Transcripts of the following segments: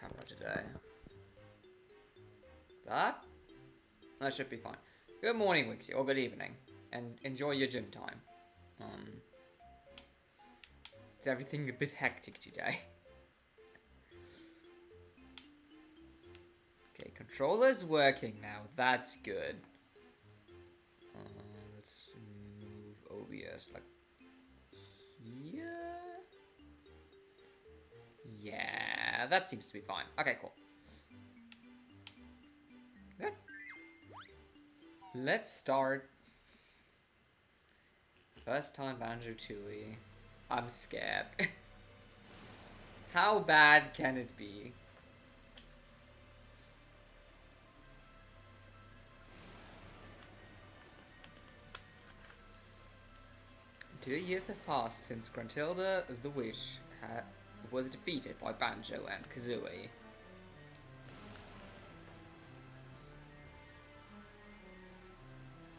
camera today. That should be fine. Good morning, Wixie, or good evening, and enjoy your gym time. Is everything a bit hectic today? Okay, controller's working now. That's good. Let's move OBS like here. Yeah, that seems to be fine. Okay, cool. Good. Let's start. First time Banjo-Tooie. I'm scared. How bad can it be? Two years have passed since Gruntilda the Witch was defeated by Banjo and Kazooie.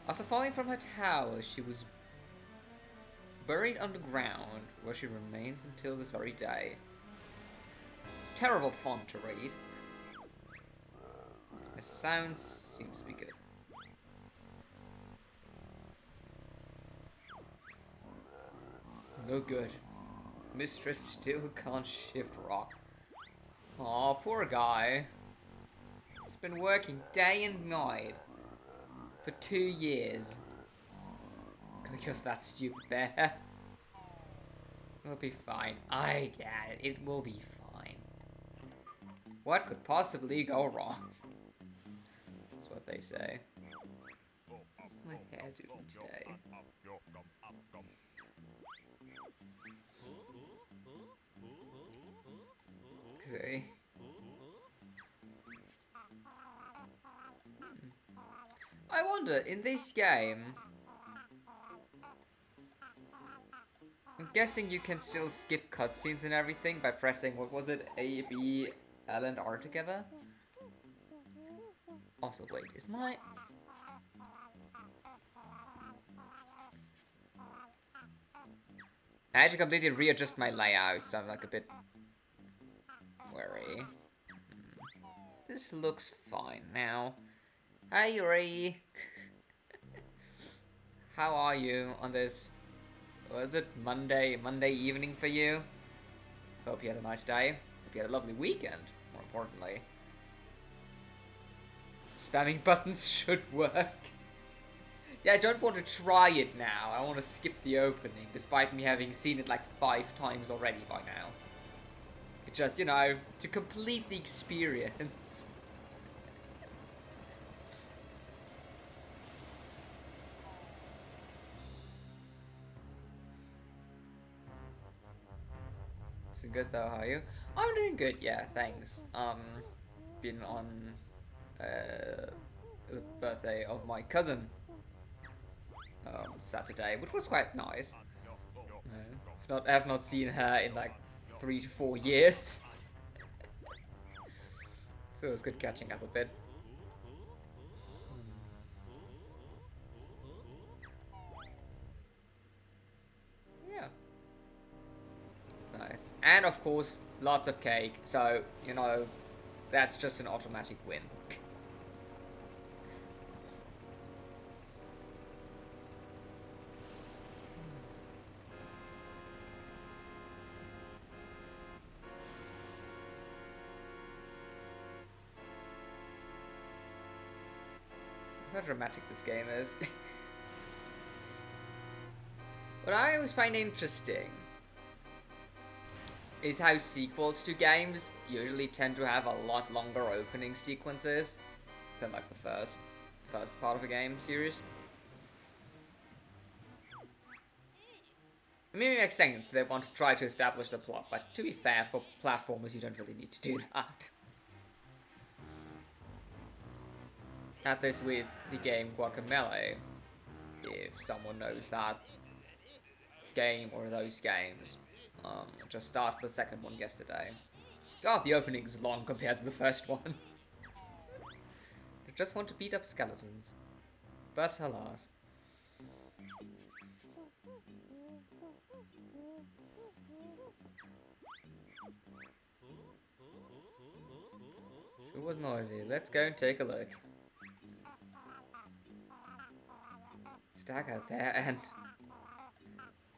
After falling from her tower, she was buried underground, where she remains until this very day. Terrible font to read. My sound seems to be good. No good. Mistress still can't shift rock. Aw, poor guy. He's been working day and night for 2 years. Because that stupid bear. It'll be fine. I get it. It will be fine. What could possibly go wrong? That's what they say. What's my hair doing today? Okay. I wonder, in this game, I'm guessing you can still skip cutscenes and everything by pressing, what was it, A, B, L, and R together? Also, wait, is my... I had to completely readjust my layout, so I'm like a bit wary. This looks fine now. Hi, Ray. How are you on this? Was it Monday evening for you? Hope you had a nice day. Hope you had a lovely weekend, more importantly. Spamming buttons should work. Yeah, I don't want to try it now. I want to skip the opening, despite me having seen it like 5 times already by now. It just, you know, to complete the experience. So good though, how are you? I'm doing good, yeah, thanks. Been on the birthday of my cousin Saturday, which was quite nice. I have not seen her in like 3 to 4 years. So it was good catching up a bit. Yeah. Nice. And of course, lots of cake. So, you know, that's just an automatic win. How dramatic this game is. What I always find interesting is how sequels to games usually tend to have a lot longer opening sequences than like the first part of a game series. I mean, it makes sense. They want to try to establish the plot, but to be fair, for platformers, you don't really need to do that. At this with the game Guacamelee, if someone knows that game or those games. Just started the second one yesterday. God, the opening's long compared to the first one. I just want to beat up skeletons. But alas. It was noisy. Let's go and take a look. It's dark out there and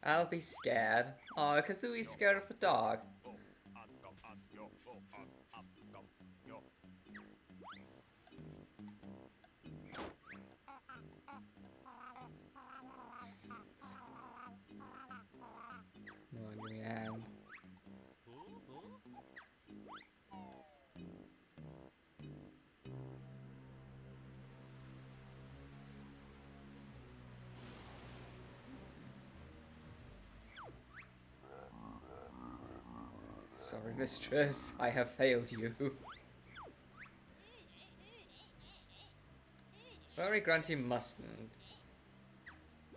I'll be scared. Oh, Kazooie's scared of the dog. No, give me a hand. Sorry, mistress. I have failed you. Very grunty mustn't.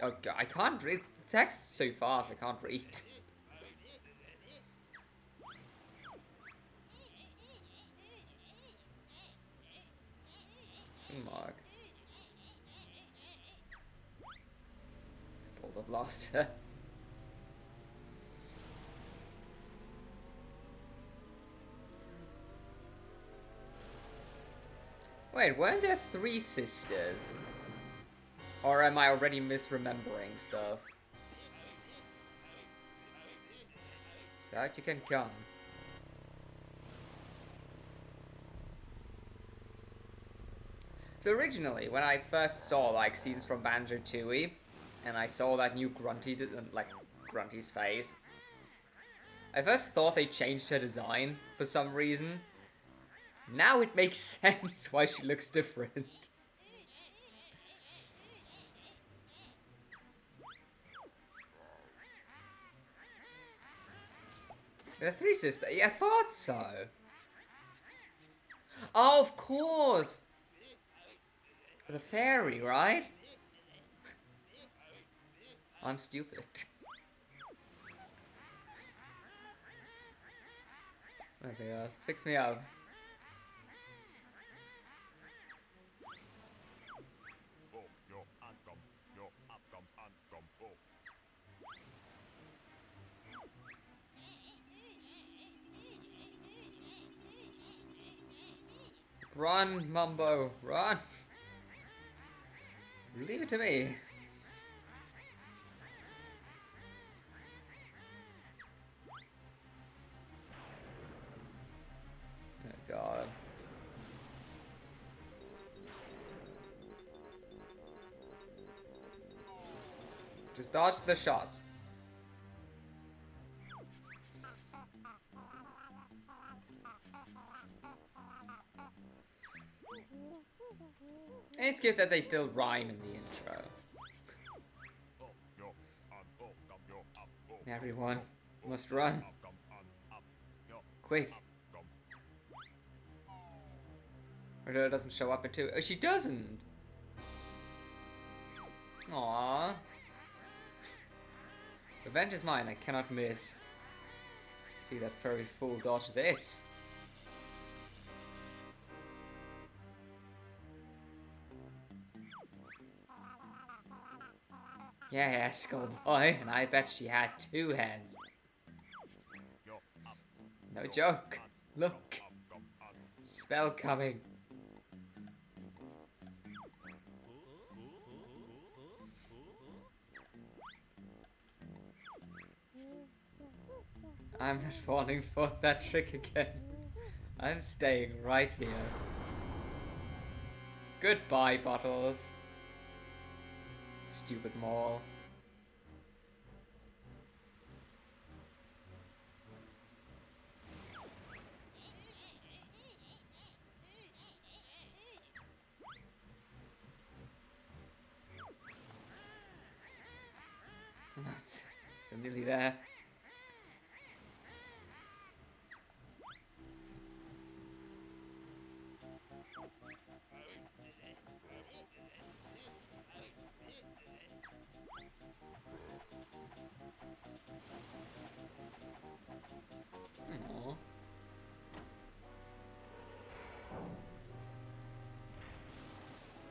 Oh god, I can't read. The text is so fast, I can't read. Mark. Boulder Blaster. Wait, weren't there 3 sisters? Or am I already misremembering stuff? So out you can come. So originally, when I first saw like scenes from Banjo-Tooie, and I saw that new Grunty, like Grunty's face, I first thought they changed her design for some reason. Now it makes sense why she looks different. There are 3 sisters. Yeah, I thought so. Oh, of course. The fairy, right? I'm stupid. Nothing else. Fix me up. Run, Mumbo, run! Leave it to me. Oh god. Just dodge the shots. And it's good that they still rhyme in the intro. Everyone must run. Quick. Or doesn't show up until... Oh, she doesn't! Aww. Revenge is mine, I cannot miss. See that furry fool dodge this. Yeah, schoolboy, and I bet she had 2 heads. No joke. Look. Spell coming. I'm not falling for that trick again. I'm staying right here. Goodbye, Bottles. Stupid mall. So nearly there. Aww.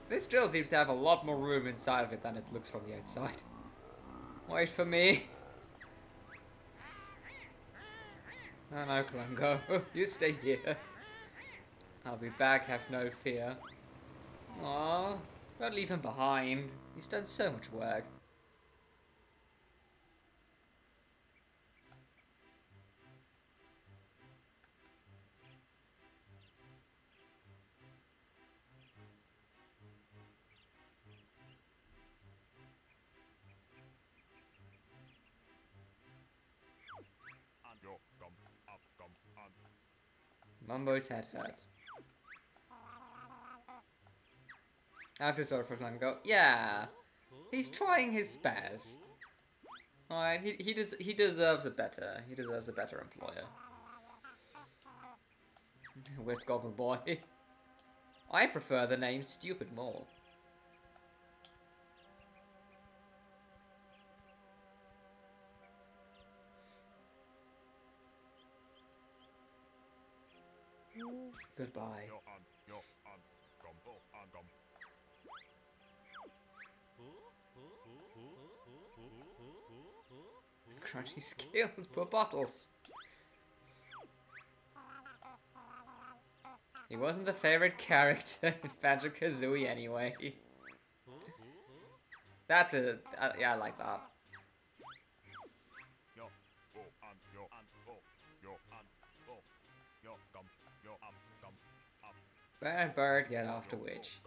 This drill seems to have a lot more room inside of it than it looks from the outside. Wait for me. Oh no, Klungo. You stay here. I'll be back, have no fear. Aww, don't leave him behind. He's done so much work. Mumbo's head hurts. I feel sorry for him and go, yeah, he's trying his best. Alright, he deserves a better. He deserves a better employer. Where's Goggle Boy? I prefer the name Stupid Mole. Goodbye. Crunchy skills, poor bottles. He wasn't the favorite character in Banjo-Kazooie anyway. That's a... yeah, I like that. Bird, bird, get after Witch.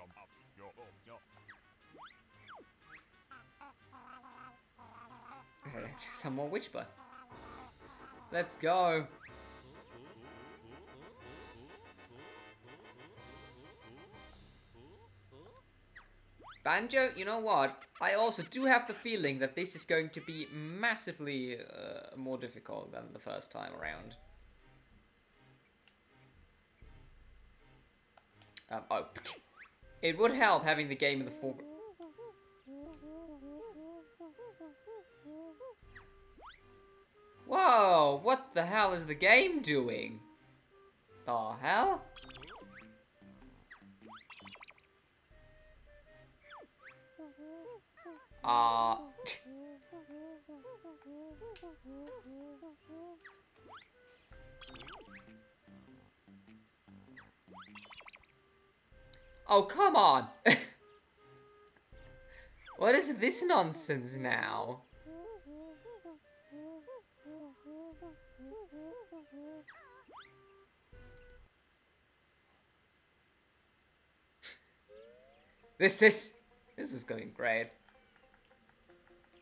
Some more witch butt. Let's go. Banjo, you know what? I also do have the feeling that this is going to be massively more difficult than the first time around. Oh. It would help having the game in the foreground. Whoa, what the hell is the game doing? The hell? Oh, come on! What is this nonsense now? This is going great.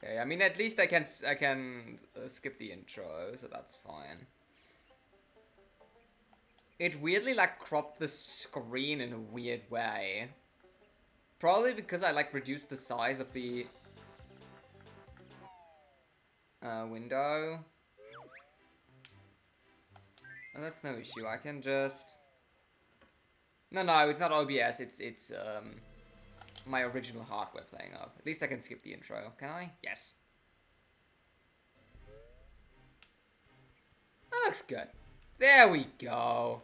Okay, I mean at least I can skip the intro, so that's fine. It weirdly like cropped the screen in a weird way. Probably because I like reduced the size of the window. Oh, that's no issue. I can just... No, it's not OBS. It's my original hardware playing up. At least I can skip the intro. Can I? Yes. That looks good. There we go.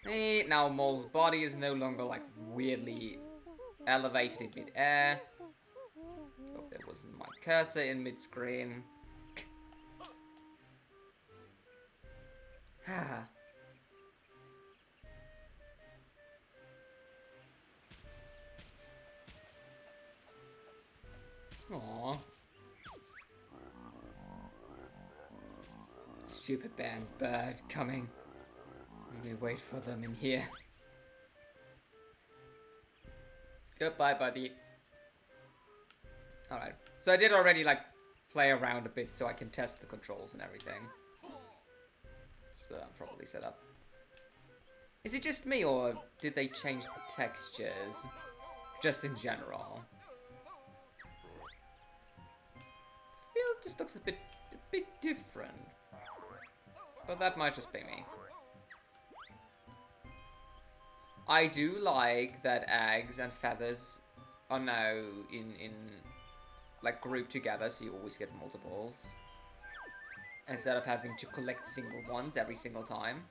Hey, now Mole's body is no longer like weirdly elevated in mid-air. Hope there wasn't my cursor in mid-screen. Ah. Aww. Stupid band bird coming. Maybe wait for them in here. Goodbye, buddy. Alright. So I did already, like, play around a bit so I can test the controls and everything. So I'm probably set up. Is it just me, or did they change the textures? Just in general. I feel it just looks a bit different. But that might just be me. I do like that eggs and feathers are now in like grouped together, so you always get multiples. Instead of having to collect single ones every single time.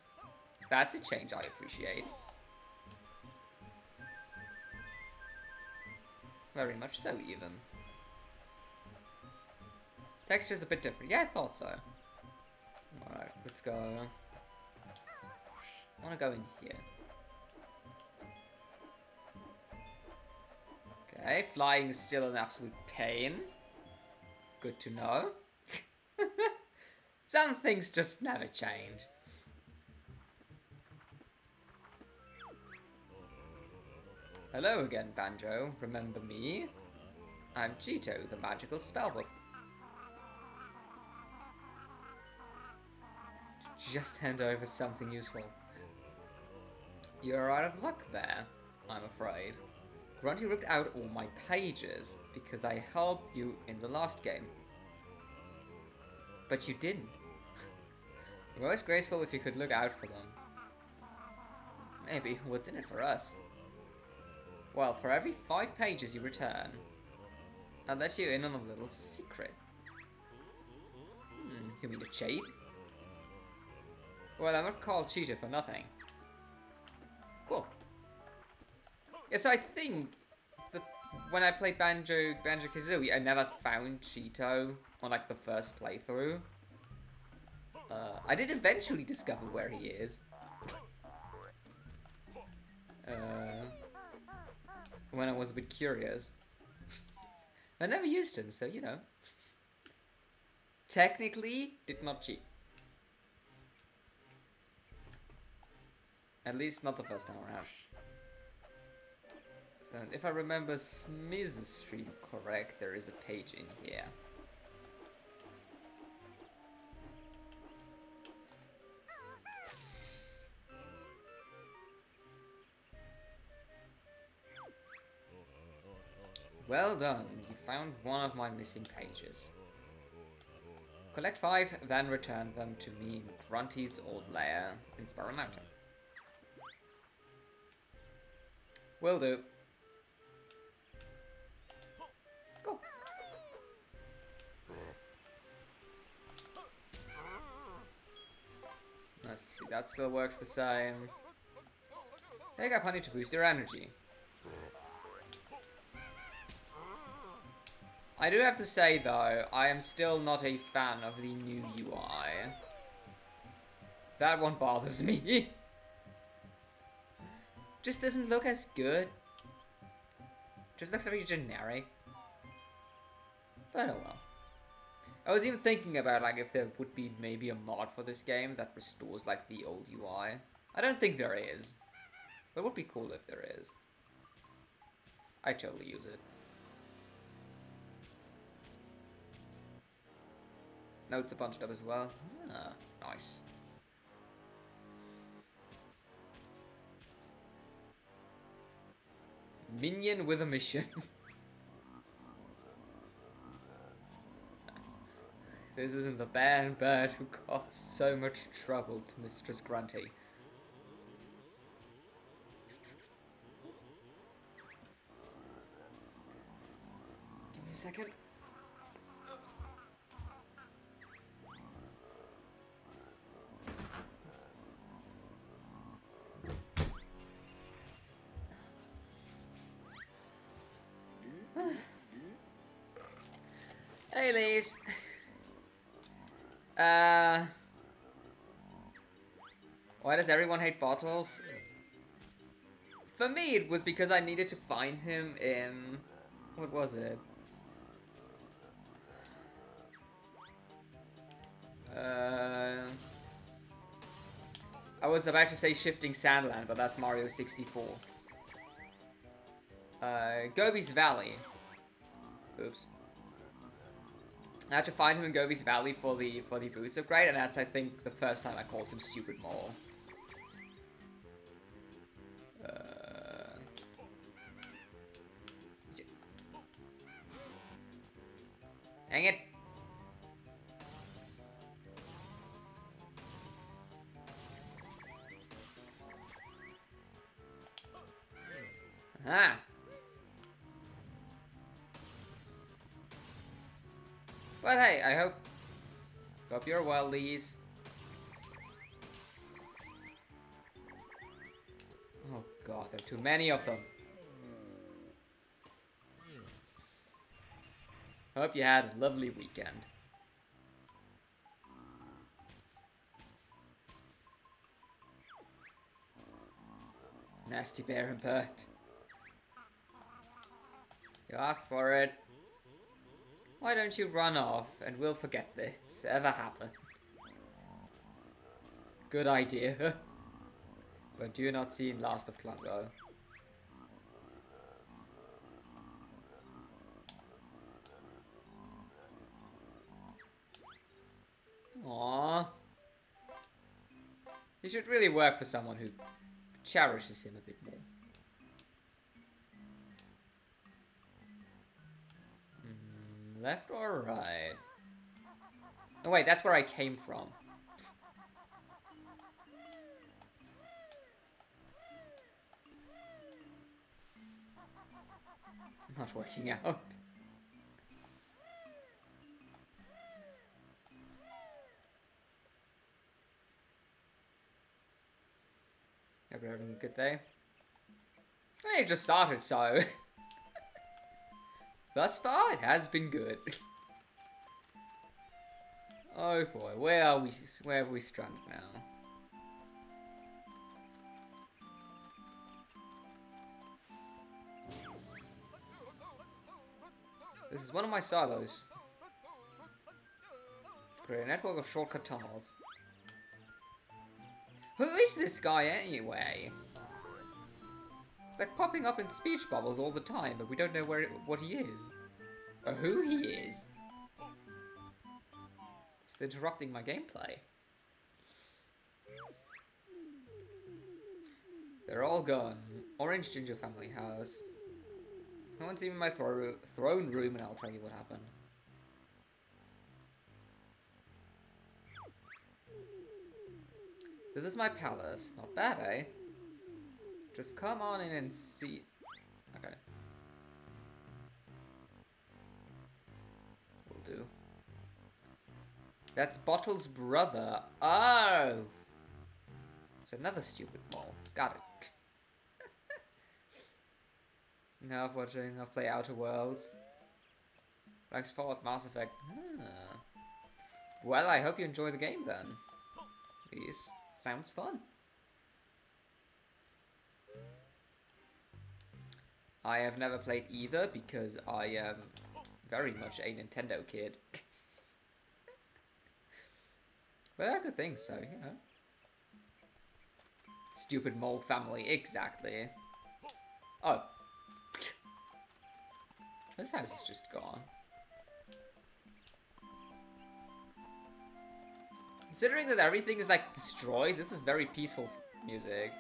That's a change I appreciate. Very much so, even. Texture's a bit different. Yeah, I thought so. Alright, let's go. I want to go in here. Okay, flying is still an absolute pain. Good to know. Some things just never change. Hello again, Banjo. Remember me? I'm Cheeto, the magical spellbook. Just hand over something useful. You're out of luck there, I'm afraid. Grunty ripped out all my pages because I helped you in the last game. But you didn't. Most graceful if you could look out for them. Maybe. What's in it for us? Well, for every 5 pages you return, I'll let you in on a little secret. You mean a cheat? Well, I'm not called Cheetah for nothing. Cool. Yes, I think that when I played Banjo-Kazooie, I never found Cheeto on like the first playthrough. I did eventually discover where he is. When I was a bit curious. I never used him, so you know. Technically, did not cheat. At least not the first time around. So if I remember Smith's Street correct, there is a page in here. Well done, you found one of my missing pages. Collect 5, then return them to me in Grunty's old lair in Sparrow Mountain. Will do. Go. Nice to see that still works the same. Take up honey to boost your energy. I do have to say though, I am still not a fan of the new UI. That one bothers me. Just doesn't look as good. Just looks very generic. But oh well. I was even thinking about like if there would be maybe a mod for this game that restores like the old UI. I don't think there is. But it would be cool if there is. I'd totally use it. Notes are bunched up as well. Ah, nice. Minion with a mission. This isn't the bad bird who caused so much trouble to Mistress Grunty. Give me a second. Hey, Liz. Why does everyone hate bottles? For me, it was because I needed to find him in... What was it? I was about to say Shifting Sandland, but that's Mario 64. Gobi's Valley. Oops. I had to find him in Gobi's Valley for the boots upgrade, and that's I think the first time I called him Stupid Mole. Dang it! Ah! But hey, I hope you're well, Liz. Oh god, there are too many of them. Hope you had a lovely weekend. Nasty bear and bird. You asked for it. Why don't you run off and we'll forget this ever happened? Good idea. But you're not seeing Last of Clungo. Aww. He should really work for someone who cherishes him a bit more. Left or right? Oh wait, that's where I came from. Not working out. Hope you're having a good day. It just started, so... Thus far, it has been good. Oh boy, where are we? Where have we stranded now? This is one of my silos. Create a network of shortcut tunnels. Who is this guy anyway? It's like popping up in speech bubbles all the time, but we don't know what he is. Or who he is. It's interrupting my gameplay. They're all gone. Orange Ginger family house. No one's even in my throne room, and I'll tell you what happened. This is my palace. Not bad, eh? Just come on in and see... Okay. Will do. That's Bottle's brother. Oh! It's another stupid mole. Got it. Now I'm watching. I'll play Outer Worlds. Likes Fallout Mass Effect. Ah. Well, I hope you enjoy the game then. Please. Sounds fun. I have never played either because I am very much a Nintendo kid. But there are good things, so, you know. Stupid mole family, exactly. Oh. This house is just gone. Considering that everything is like destroyed, this is very peaceful music.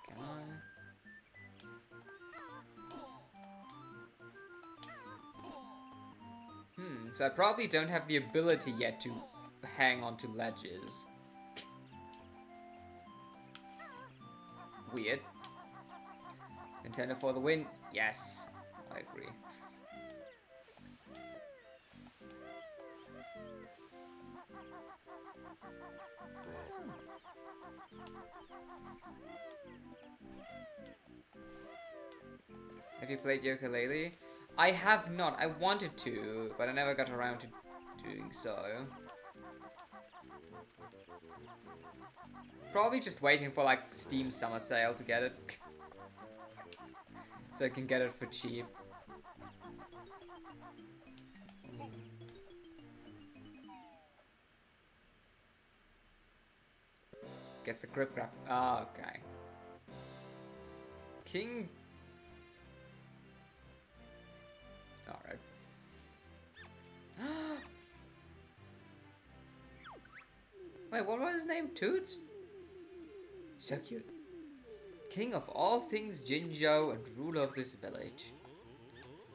Can I? So I probably don't have the ability yet to hang onto ledges. Weird. Nintendo for the win. Yes, I agree. Have you played ukulele? I have not. I wanted to, but I never got around to doing so. Probably just waiting for like Steam summer sale to get it. So I can get it for cheap. Get the grip wrap. Ah, okay. King. Alright. Wait, what was his name? Toots? So cute. King of all things Jinjo and ruler of this village.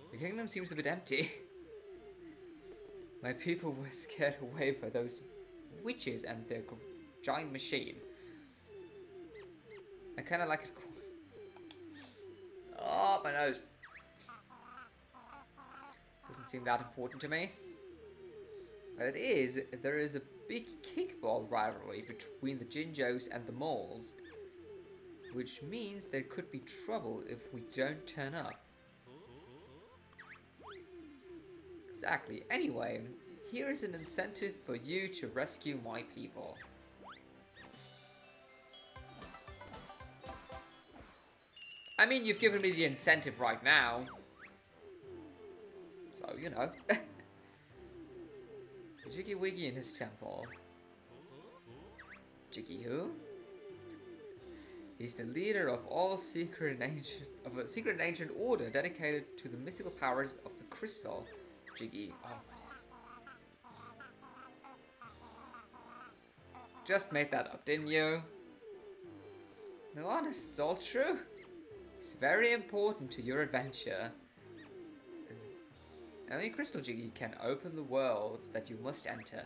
The kingdom seems a bit empty. My people were scared away by those witches and their giant machine. I kinda like it. Oh, my nose. Doesn't seem that important to me. But it is. There is a big kickball rivalry between the Jinjos and the moles. Which means there could be trouble if we don't turn up. Exactly. Anyway, Here is an incentive for you to rescue my people. I mean, you've given me the incentive right now. So, you know. So Jiggy Wiggy in his temple. Jiggy who? He's the leader of all secret and ancient of a secret and ancient order dedicated to the mystical powers of the crystal. Jiggy. Oh my days. Just made that up, didn't you? No, honest, it's all true. It's very important to your adventure. Only Crystal Jiggy can open the worlds that you must enter.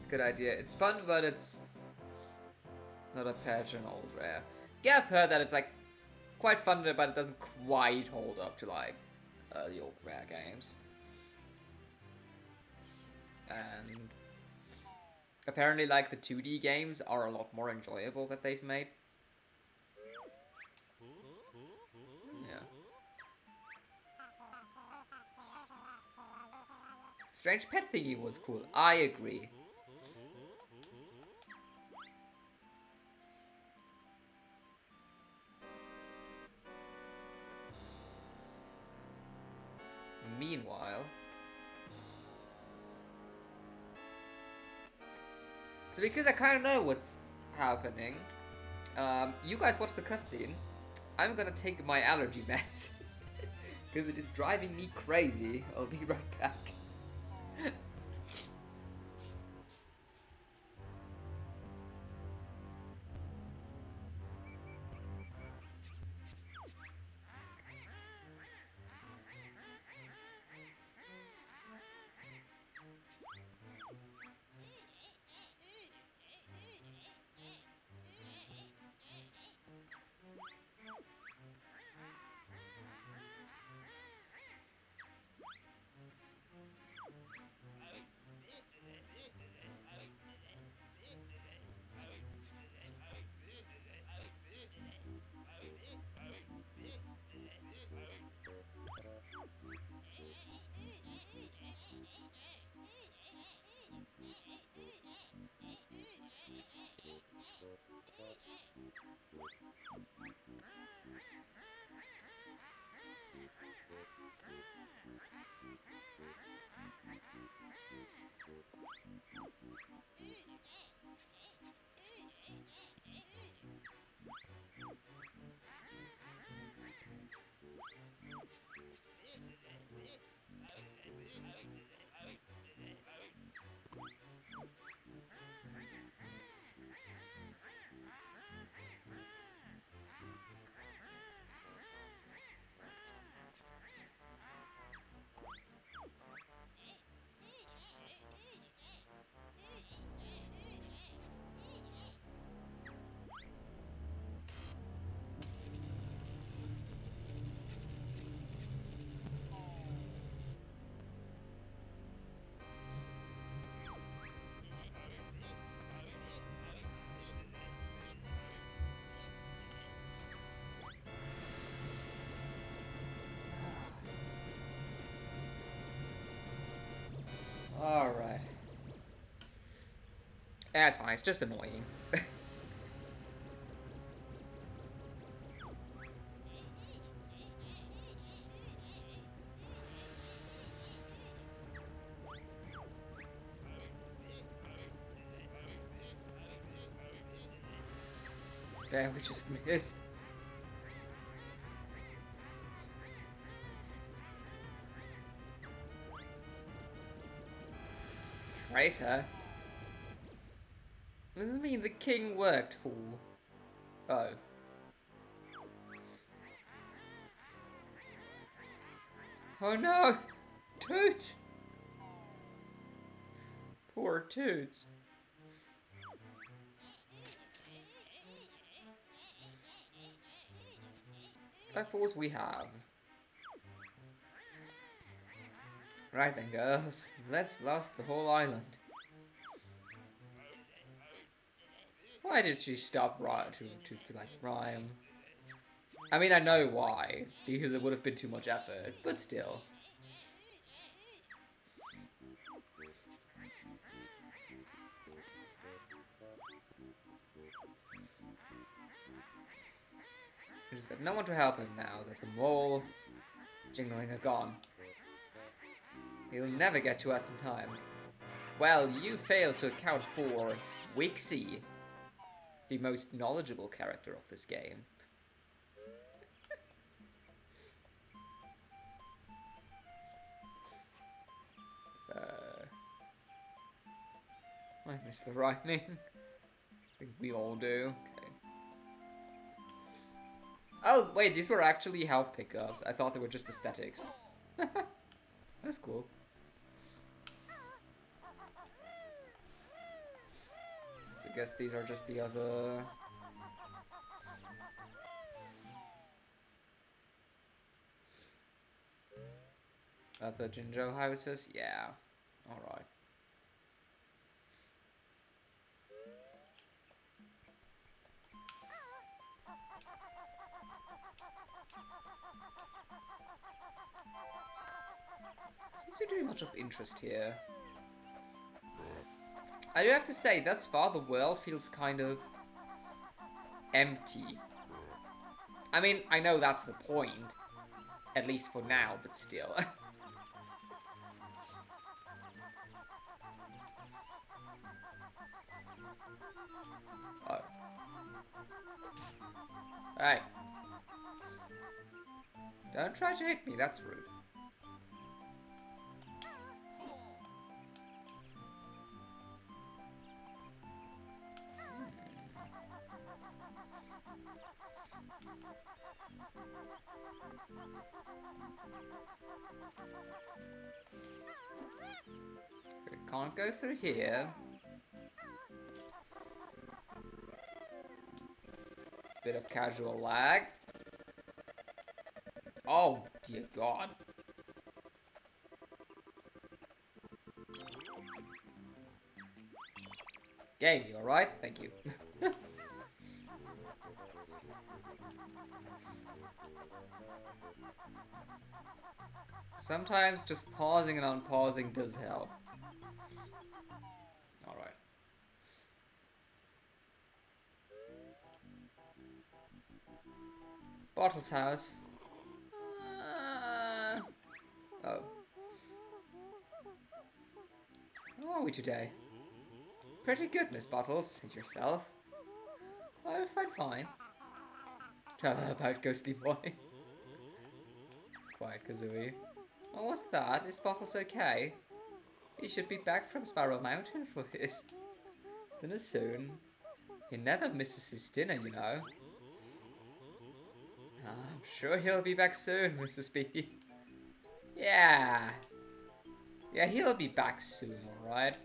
Good idea. It's fun, but it's not a patch on old rare. Yeah, I've heard that it's like quite fun, but it doesn't quite hold up to like the old rare games. And apparently, like the 2D games are a lot more enjoyable that they've made. Yeah. Strange pet thingy was cool. I agree. Meanwhile, so because I kind of know what's happening, you guys watch the cutscene. I'm gonna take my allergy meds because it is driving me crazy. I'll be right back. Alright. That's fine, it's just annoying. Damn, we just missed. Traitor? What does this mean the king worked for? Oh. Oh no! Toots! Poor Toots. What force we have? Right then, girls. Let's blast the whole island. Why did she stop to like rhyme? I mean, I know why. Because it would have been too much effort, but still. He's got no one to help him now that the mole jingling are gone. He'll never get to us in time. Well, you failed to account for Wixie, the most knowledgeable character of this game. I miss the rhyming. I think we all do. Okay. Oh, wait, these were actually health pickups. I thought they were just aesthetics. That's cool. So I guess these are just the other... other Jinjo houses? Yeah. Alright. Doesn't seem to be much of interest here. I do have to say, thus far the world feels kind of empty. I mean, I know that's the point, at least for now, but still. Oh. Hey. Don't try to hit me, that's rude. Okay, can't go through here. Bit of casual lag. Oh, dear God. Game, you alright? Thank you. Sometimes just pausing and unpausing does help. Alright. Bottle's house. Oh. How are we today? Pretty good, Miss Bottles. And yourself? I'm fine. Tell her about Ghostly Boy. Quiet, Kazooie. Oh, what's that? Is Bottles okay? He should be back from Sparrow Mountain for his dinner soon. He never misses his dinner, you know. I'm sure he'll be back soon, Mrs. B. Yeah. Yeah, he'll be back soon, alright?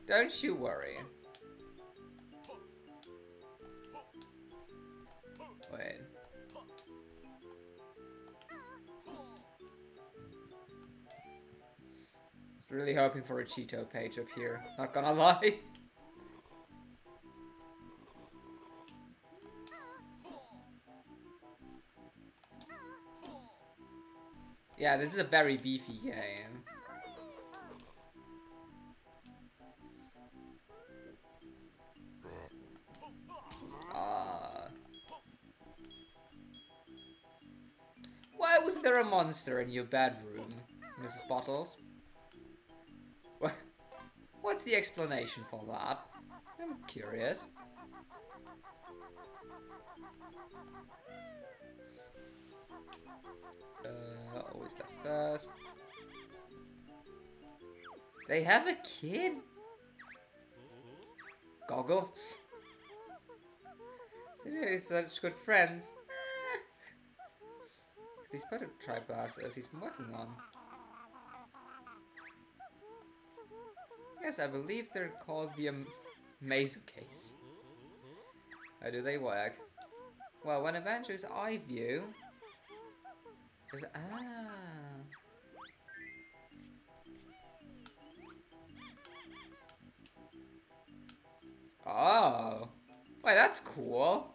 Don't you worry. Wait. I was really hoping for a Cheeto page up here, not gonna lie. Yeah, this is a very beefy game. Why was there a monster in your bedroom, Mrs. Bottles? What's the explanation for that? I'm curious. Always the first. They have a kid? Goggles? They're such good friends. These prototype glasses he's been working on. Yes, I believe they're called the Mazo case. How do they work? Well, when a Banjo's eye view is ah. Oh. Wait, that's cool.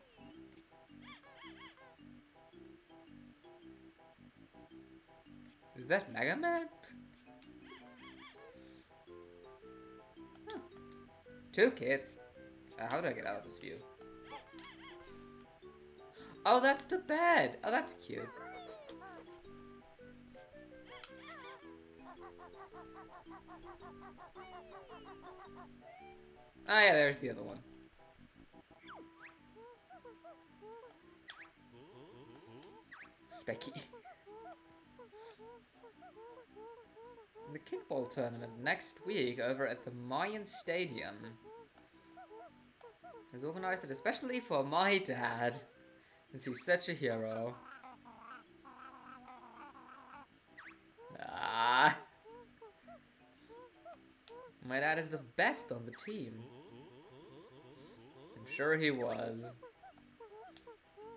Is that Mega Man? Huh. Two kids. How do I get out of this view? Oh, that's the bed. Oh, that's cute. Ah, yeah, there's the other one. Specky. The kickball tournament next week over at the Mayan Stadium is organized especially for my dad, since he's such a hero. Ah, my dad is the best on the team. I'm sure he was.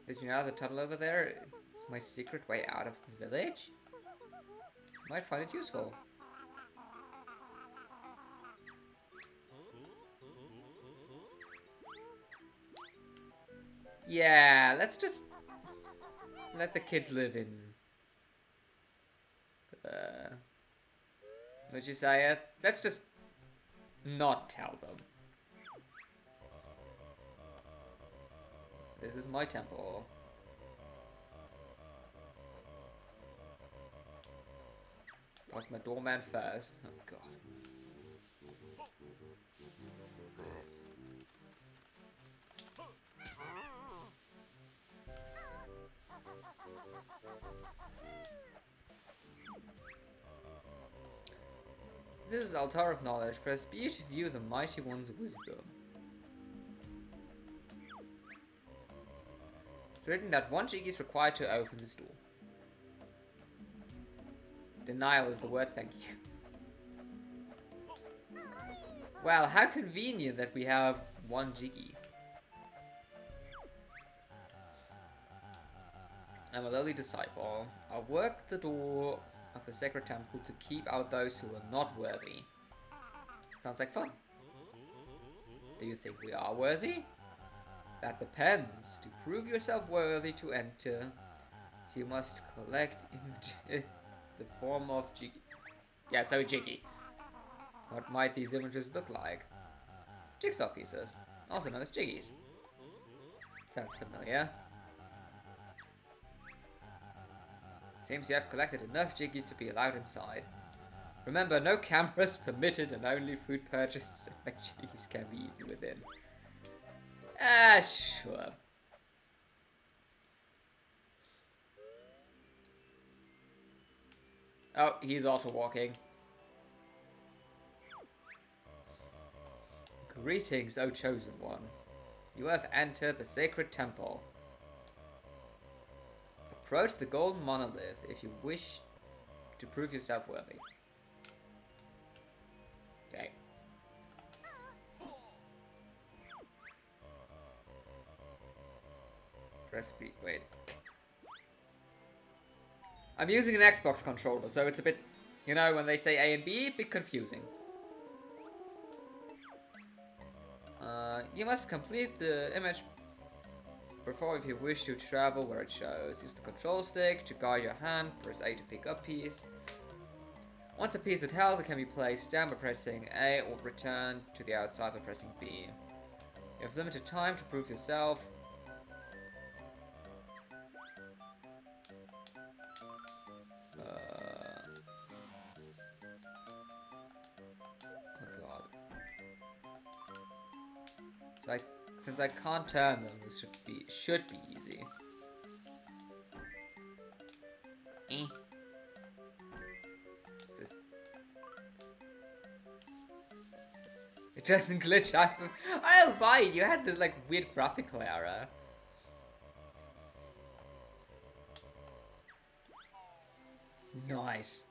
Did you know the tunnel over there is my secret way out of the village? Might find it useful. Yeah, let's just let the kids live in. Would you say it? Let's just not tell them. This is my temple. Past my doorman first. Oh god. This is Altar of Knowledge. Press B to view the Mighty One's wisdom. It's written that 1 Jiggy is required to open this door. Denial is the word, thank you. Well, how convenient that we have 1 Jiggy. I'm a lowly disciple. I'll work the door of the sacred temple to keep out those who are not worthy. Sounds like fun. Do you think we are worthy? That depends. To prove yourself worthy to enter, you must collect images the form of Jiggy. Yeah, so Jiggy. What might these images look like? Jigsaw pieces, also known as Jiggies. Sounds familiar. Seems you have collected enough Jiggies to be allowed inside. Remember, no cameras permitted and only food purchases and Jiggies can be eaten within. Ah, sure. Oh, he's auto-walking. Greetings, O Chosen One. You have entered the sacred temple. Approach the golden monolith if you wish to prove yourself worthy. Okay. Press B. Wait. I'm using an Xbox controller, so it's a bit, you know, when they say A and B, a bit confusing. You must complete the image before if you wish to travel where it shows. Use the control stick to guide your hand, press A to pick up piece. Once a piece is held, it can be placed down by pressing A or return to the outside by pressing B. You have limited time to prove yourself. Oh god. So since I can't turn them, this should be easy. Eh. This? It doesn't glitch out. Oh right, you had this like weird graphical error. Nice.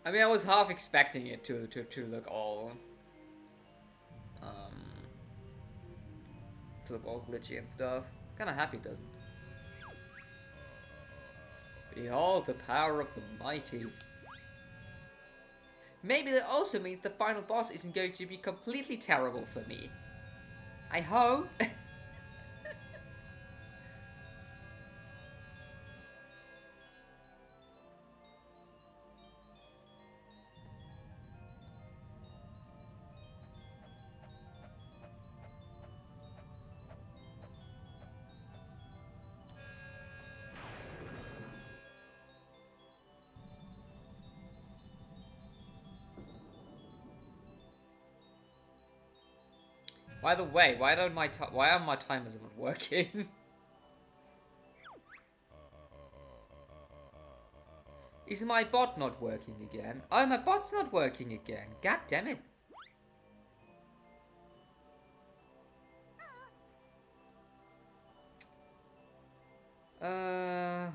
I mean, I was half expecting it to look all um to look all glitchy and stuff. Kind of happy it doesn't. Behold the power of the mighty. Maybe that also means the final boss isn't going to be completely terrible for me. I hope. By the way, why are my timers not working? Is my bot not working again? Oh, my bot's not working again. God damn it.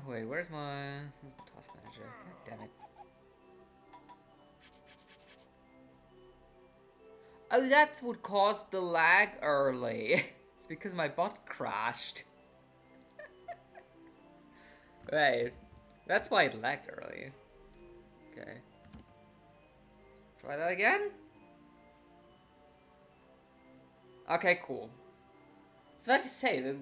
Wait, where's my task manager? God damn it. Oh, that's what caused the lag early. It's because my bot crashed. Right. That's why it lagged early. Okay. Let's try that again. Okay, cool. So I have to say that.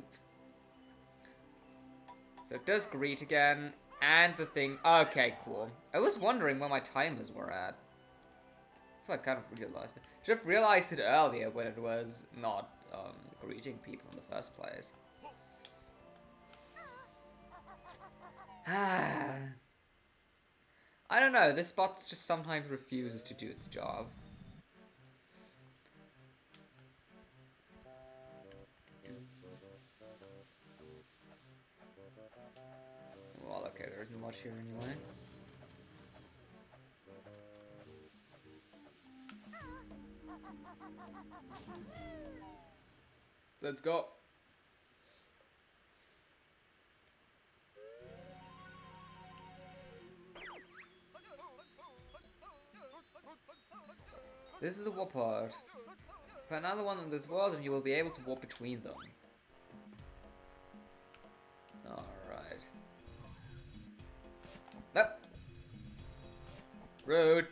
So it does greet again, and the thing. Okay, cool. I was wondering where my timers were at. That's what I kind of realized. Should have realized it earlier when it was not greeting people in the first place. I don't know, this bot just sometimes refuses to do its job. Well, okay, there isn't much here anyway. Let's go. This is a warp pod. Put another one in this world and you will be able to warp between them. Alright. Nope. Rude.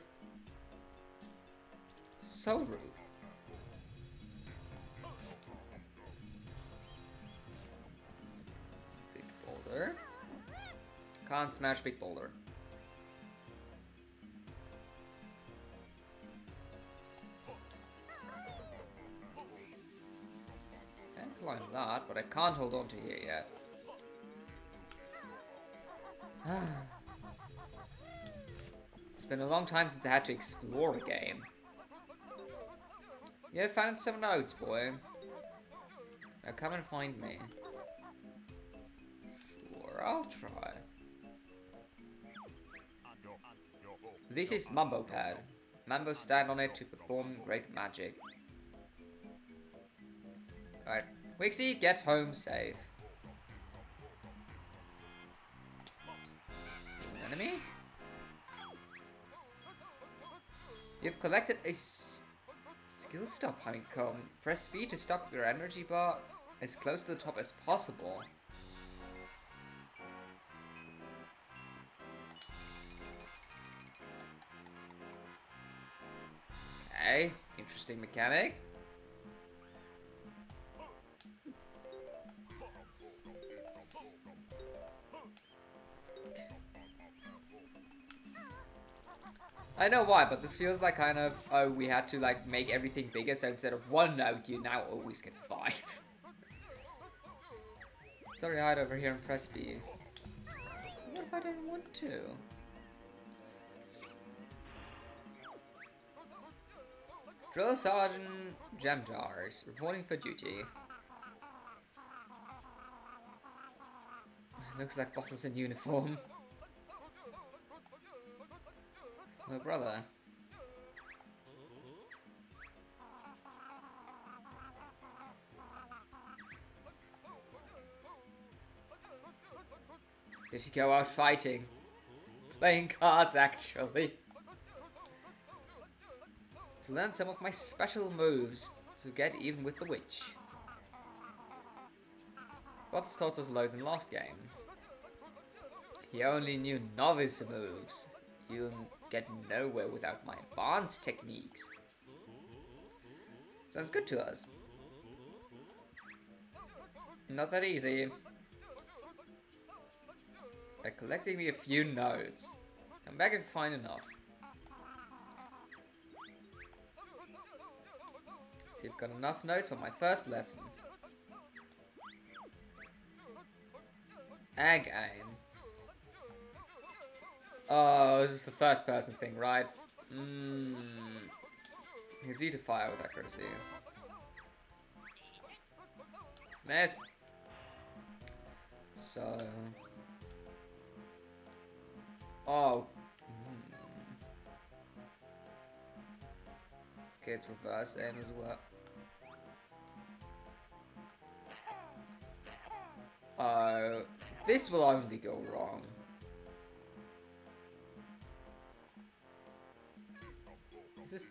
So rude. Big boulder. Can't smash big boulder. Can climb that, but I can't hold on to here yet. It's been a long time since I had to explore a game. Yeah, found some notes, boy. Now come and find me. Sure, I'll try. This is Mumbo Pad. Mambos stand on it to perform great magic. Alright, Wixie, get home safe. An enemy? You've collected a skill stop honeycomb. Press B to stop your energy bar as close to the top as possible. Okay, interesting mechanic. I know why, but this feels like kind of, oh, we had to like make everything bigger, so instead of one note, you now always get 5. Sorry, hide over here and press B. What if I didn't want to? Drill Sergeant Jamjars, reporting for duty. Looks like bottles in uniform. It's my brother. Did she go out fighting? Playing cards, actually. To learn some of my special moves to get even with the witch. Bottles taught us loads in last game. He only knew novice moves. get nowhere without my advanced techniques. Sounds good to us. Not that easy. By collecting me a few notes. Come back if you find enough. See if I've got enough notes for my first lesson. Egg aim. Oh, this is the first person thing, right? It's easy to fire with accuracy. Miss. So. Oh. Okay, it's reverse aim as well. This will only go wrong. Is this...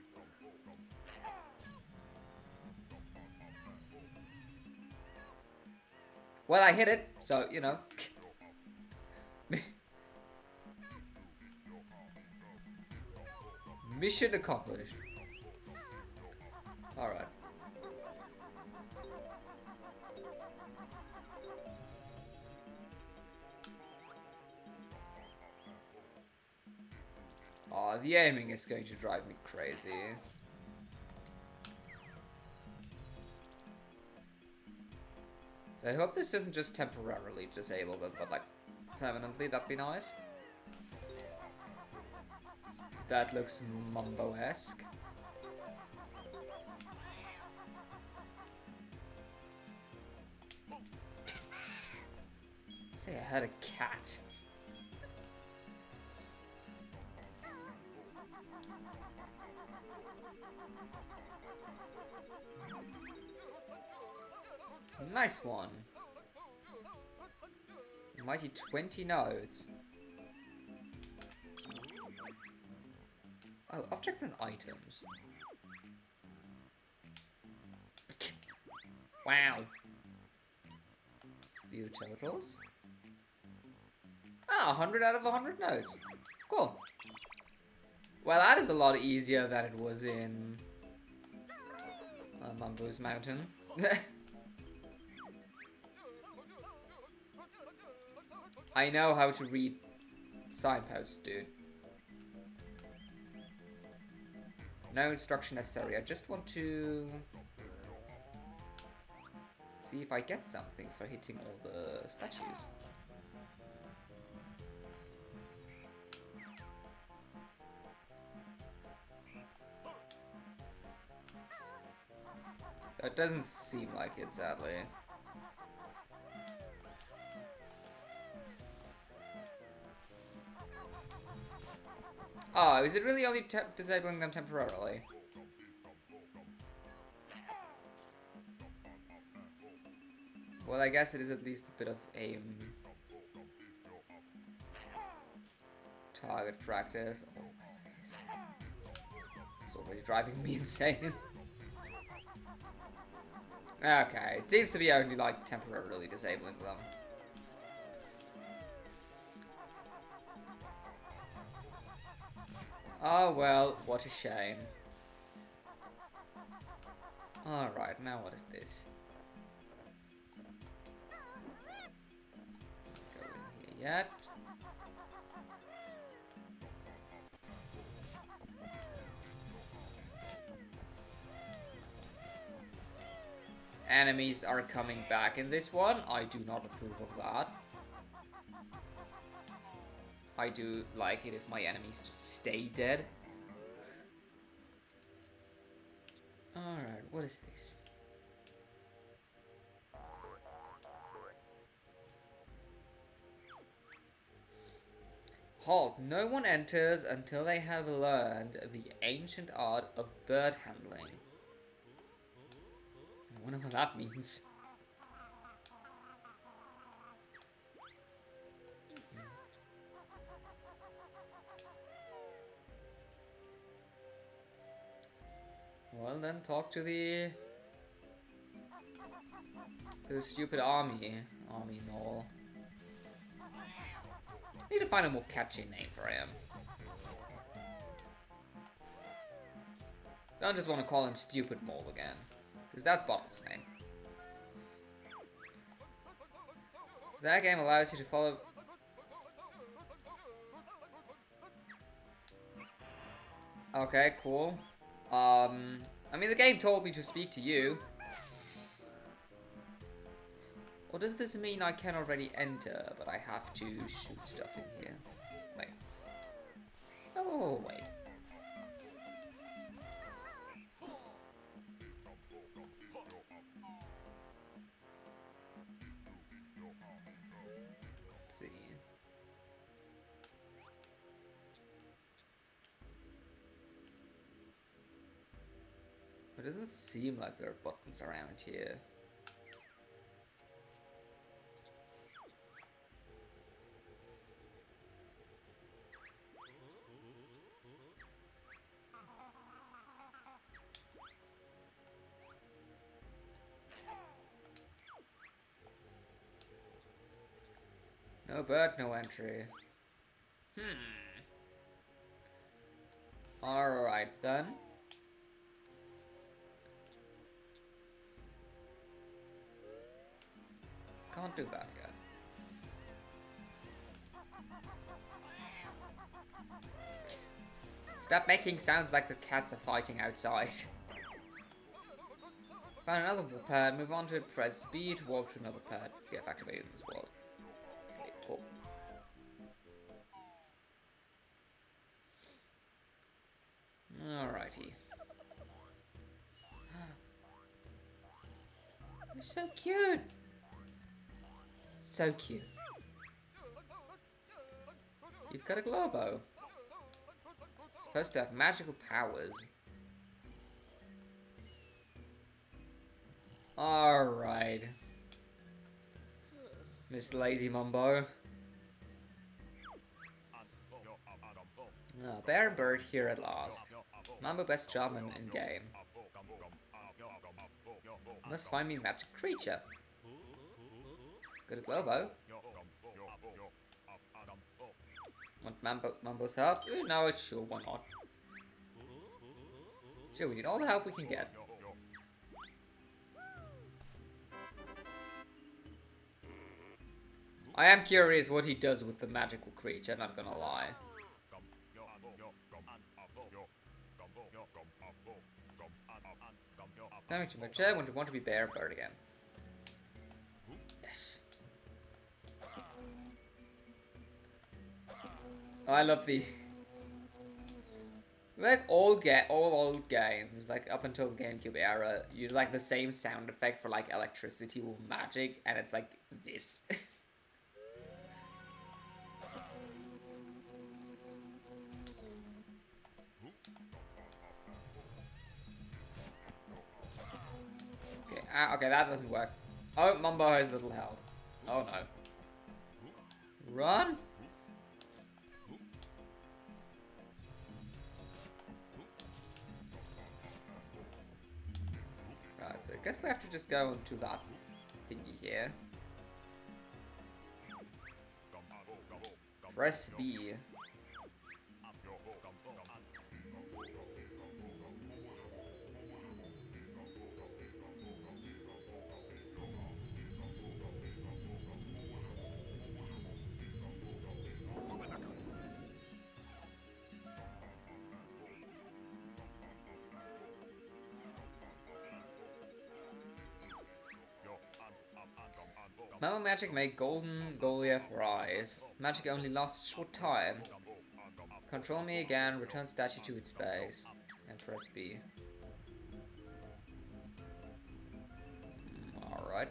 Well, I hit it, so, you know. Mission accomplished. Alright. Oh, the aiming is going to drive me crazy. So I hope this doesn't just temporarily disable them, but like permanently, that'd be nice. That looks Mumbo-esque. Say I had a cat. Nice one. Mighty 20 nodes. Oh, objects and items. Wow. View totals. Ah, 100 out of 100 nodes. Cool. Well, that is a lot easier than it was in Mumbo's Mountain. I know how to read signposts, dude. No instruction necessary. I just want to see if I get something for hitting all the statues. That doesn't seem like it, sadly. Oh, is it really only disabling them temporarily? Well, I guess it is at least a bit of aim. Target practice. Oh, it's already driving me insane. Okay, it seems to be only like temporarily disabling them. Oh well, what a shame. Alright, now what is this? Go in here yet. Enemies are coming back in this one. I do not approve of that. I do like it if my enemies just stay dead. Alright, what is this? Halt. No one enters until they have learned the ancient art of bird handling. I wonder what that means. Well then, talk to the stupid army mole. Need to find a more catchy name for him. Don't just want to call him Stupid Mole again. Because that's Bottle's name. That game allows you to follow... Okay, cool. I mean, the game told me to speak to you. Or does this mean I can already enter, but I have to shoot stuff in here? Wait. Oh, wait. Let's see. It doesn't seem like there are buttons around here. No bird, no entry. Alright then. Can't do that yet. Stop making sounds like the cats are fighting outside. Find another pad, move on to it, press B to walk to another pad. Get activated in this world. Okay, cool. Alrighty. You're so cute! So cute. You've got a Globo. Supposed to have magical powers. Alright. Miss Lazy Mumbo. Oh, Bear and Bird here at last. Mumbo best job in game. Must find me magic creature. Got a Globo. Want Mumbo's help? No, it's sure, why not? Sure, we need all the help we can get. I am curious what he does with the magical creature, not gonna lie. Coming to my chair when you want to be Bear Bird again. Yes. Oh, I love the... Like all old games, like up until the GameCube era, use like the same sound effect for like electricity or magic, and it's like this. Okay, that doesn't work. Oh, Mumbo has little health. Oh no. Run! Right, so I guess we have to just go into that thingy here. Press B. Mumbo magic made golden Goliath rise. Magic only lasts a short time. Control me again, return statue to its base. And press B. Alright.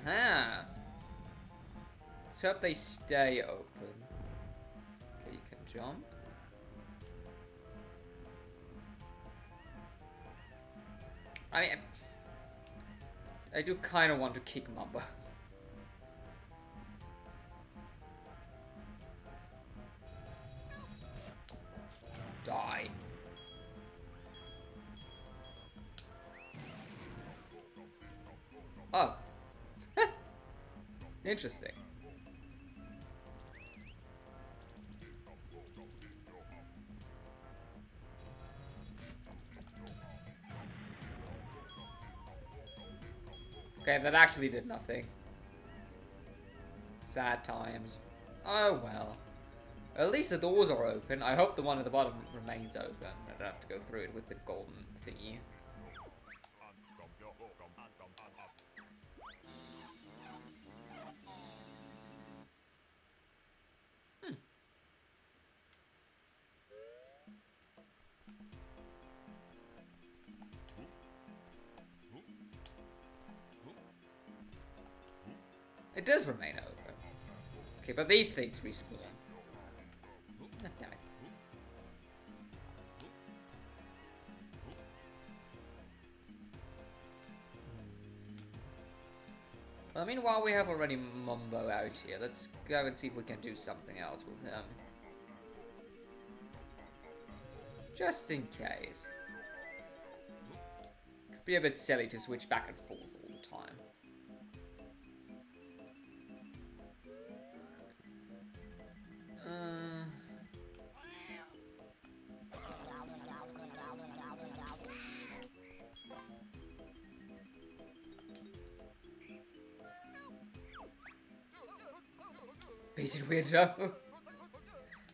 Aha! Let's hope they stay open. Okay, you can jump. I mean, I do kind of want to kick Mumbo. Die. Oh. Interesting. Okay, that actually did nothing. Sad times. Oh well. At least the doors are open. I hope the one at the bottom remains open. I don't have to go through it with the golden thingy. Hmm. It does remain open. Okay, but these things respawn. Oh, damn it. Well, I mean, while we have already Mumbo out here, let's go and see if we can do something else with him. Just in case. Could be a bit silly to switch back and forth all the time. Basic weirdo.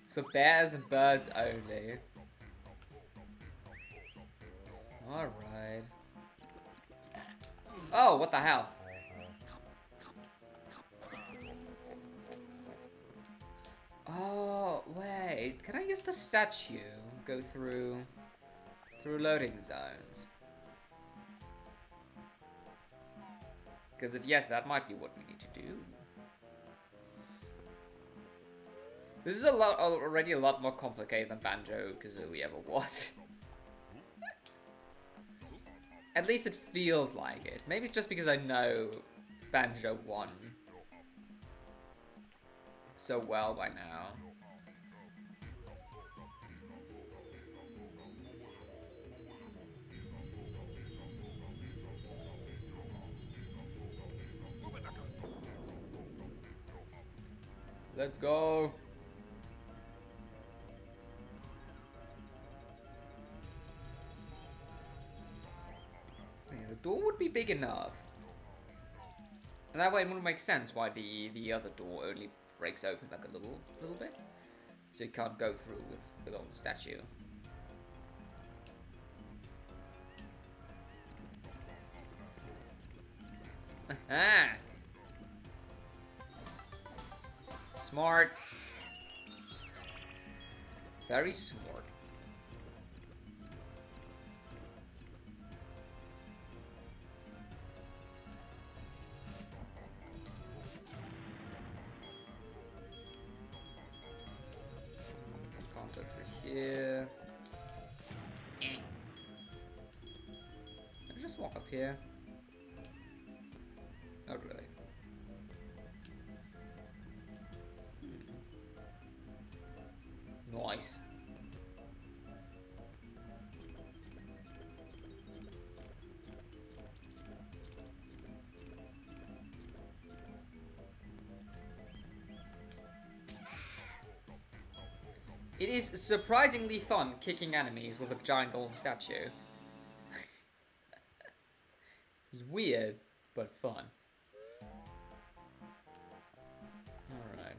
So bears and birds only. Alright. Oh, what the hell? Oh, wait. Can I use the statue? Go through loading zones? Because if yes, that might be what we need to do. This is already a lot more complicated than Banjo-Tooie ever was. At least it feels like it. Maybe it's just because I know Banjo 1 so well by now. Let's go. Yeah, the door would be big enough. And that way it wouldn't make sense why the other door only breaks open like a little bit. So you can't go through with the golden statue. Aha! Smart. Very smart. Can't go through here. Can I just walk up here? Not really. Nice. It is surprisingly fun kicking enemies with a giant golden statue. It's weird, but fun. Alright.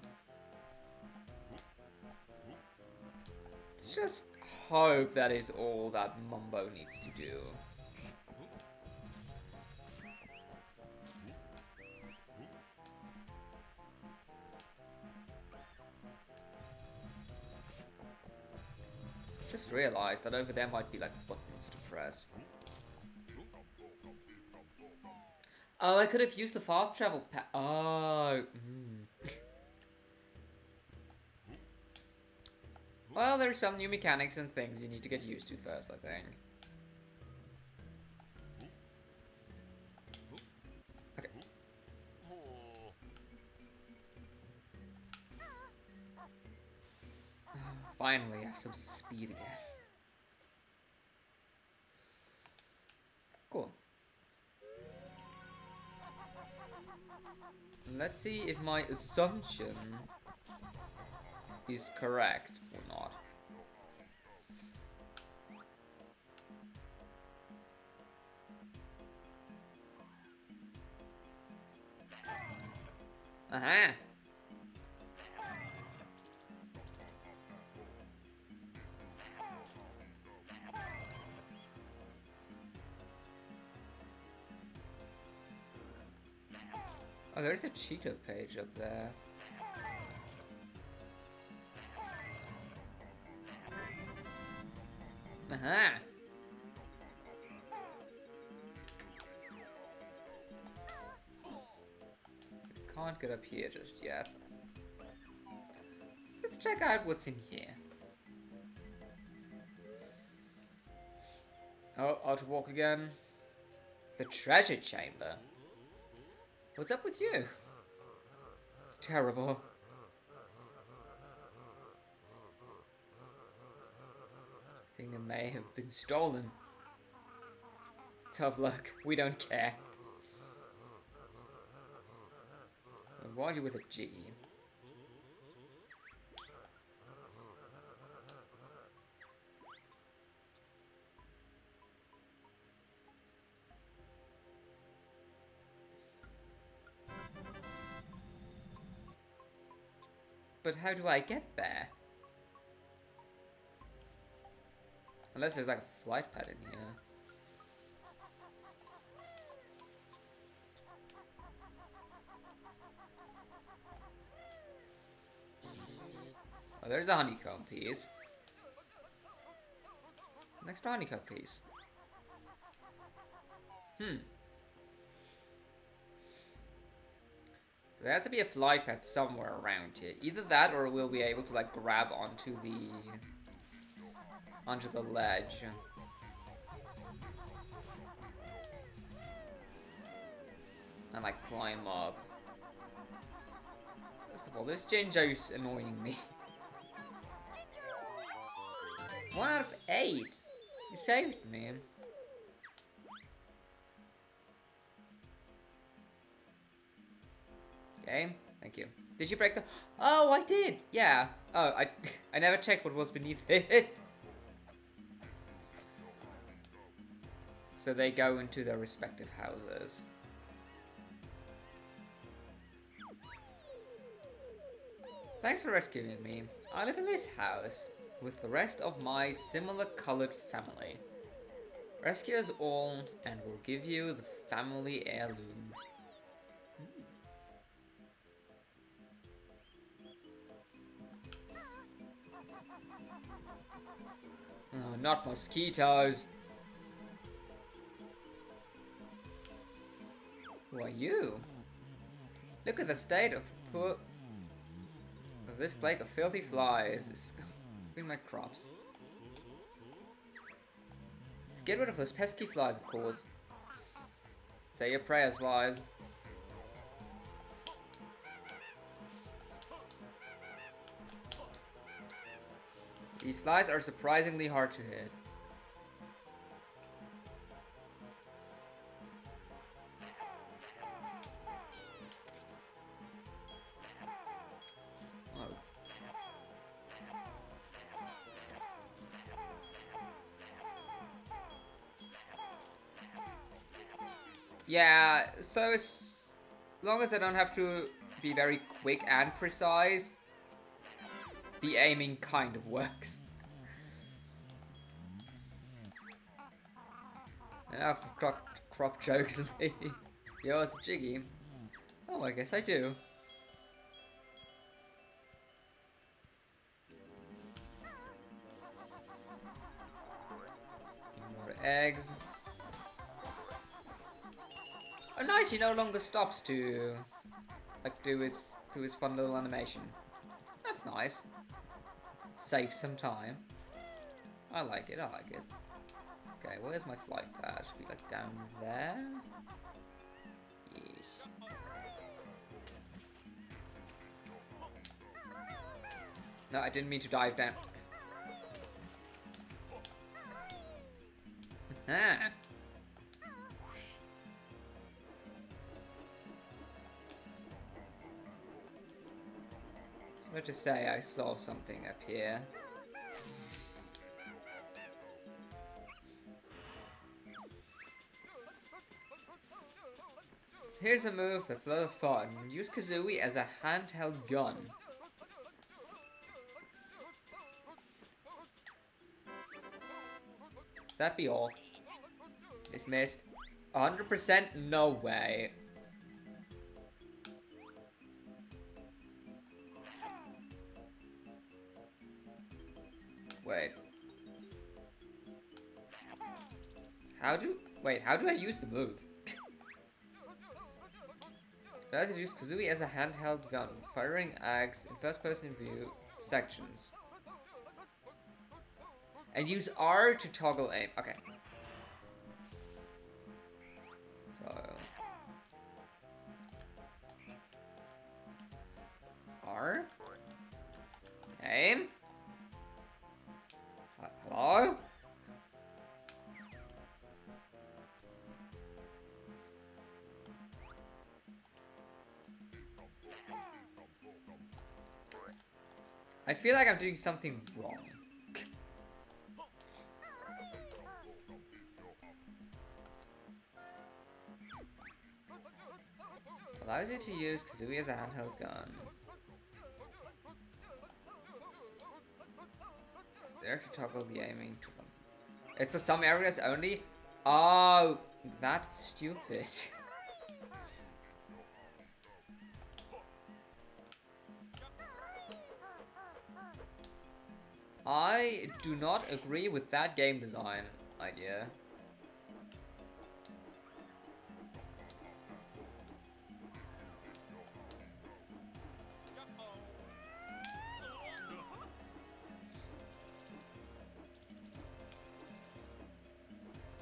Let's just hope that is all that Mumbo needs to do. Just realized that over there might be like buttons to press. Oh, I could have used the fast travel pack. Oh. Well, there's some new mechanics and things you need to get used to first, I think. Okay. Finally, I have some speed again. Cool. Let's see if my assumption is correct or not. Aha! Oh, there's the Cheeto page up there. Aha! So can't get up here just yet. Let's check out what's in here. Oh, out to walk again. The treasure chamber. What's up with you? It's terrible. I think it may have been stolen. Tough luck. We don't care. Why are you with a Jiggy? But how do I get there? Unless there's like a flight pad in here. Oh, there's a honeycomb piece. Next honeycomb piece. So there has to be a flight pad somewhere around here. Either that or we'll be able to like grab onto the ledge. And like climb up. First of all, this Jinjo's annoying me. 1 out of 8. You saved me. Okay, thank you. Did you break the... Oh, I did! Yeah. Oh, I never checked what was beneath it. So they go into their respective houses. Thanks for rescuing me. I live in this house with the rest of my similar colored family. Rescue us all and we'll give you the family heirloom. Oh, not mosquitoes. Who are you? Look at the state of this plague of filthy flies. It's in my crops. Get rid of those pesky flies, of course. Say your prayers, flies. These flies are surprisingly hard to hit. Oh. Yeah, so as long as I don't have to be very quick and precise, the aiming kind of works. Enough crop jokes. Yo, it's Jiggy. Oh, I guess I do. More eggs. Oh, nice! He no longer stops to like do his fun little animation. That's nice. Save some time. I like it. I like it. Okay, where's my flight pad? Should be like down there? Yes. No, I didn't mean to dive down. Ah. Let's just say I saw something up here. Here's a move that's a lot of fun. Use Kazooie as a handheld gun. That be all. Dismissed. 100% no way. Wait. How do I use the move? Try to use Kazooie as a handheld gun, firing eggs in first-person view sections. And use R to toggle aim. Okay. So... R? Aim? Hello? I feel like I'm doing something wrong. Allows you to use Kazooie as a handheld gun. It's there to toggle the aiming. It's for some areas only? Oh, that's stupid. I do not agree with that game design idea.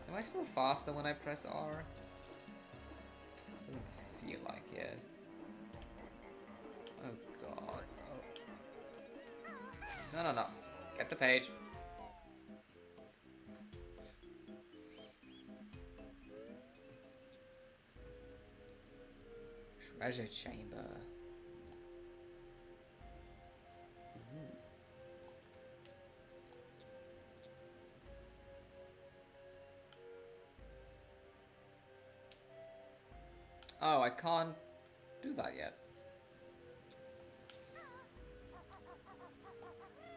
Am I still faster when I press R? Doesn't feel like it. Oh god. Oh. No. Get the page. Treasure chamber. Oh, I can't do that yet.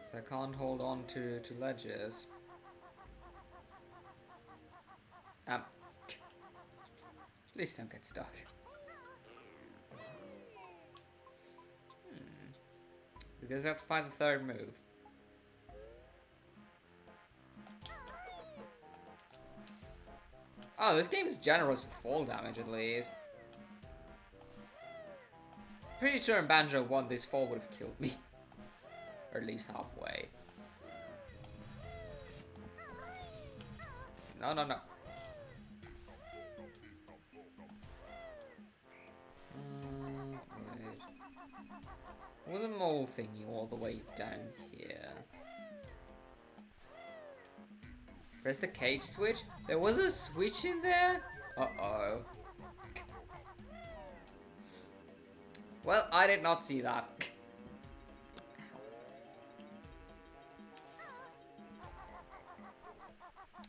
So I can't hold on to ledges. Please don't get stuck. So I guess we have to find the third move. Oh, this game is generous with fall damage at least. Pretty sure in Banjo 1 this fall would have killed me. Or at least halfway. No. Wait. What was a mole thingy all the way down here? Press the cage switch? There was a switch in there? Uh-oh. Well, I did not see that.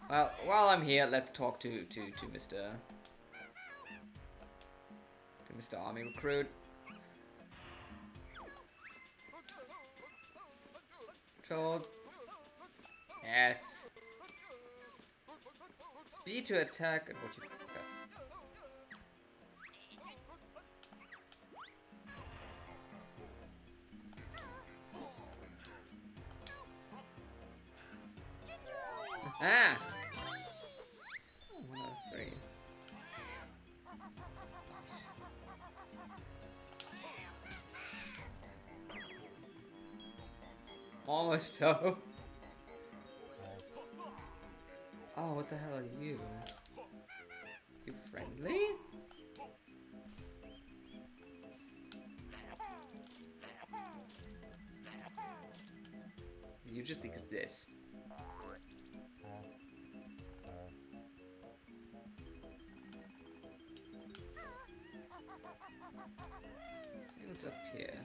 Well, while I'm here, let's talk to Mr. Army Recruit. Control. Yes. Speed to attack and what you got. Ah! Oh, 1 out of 3. Nice. Almost though. Oh, what the hell are you? You friendly? You just exist. See what's up here.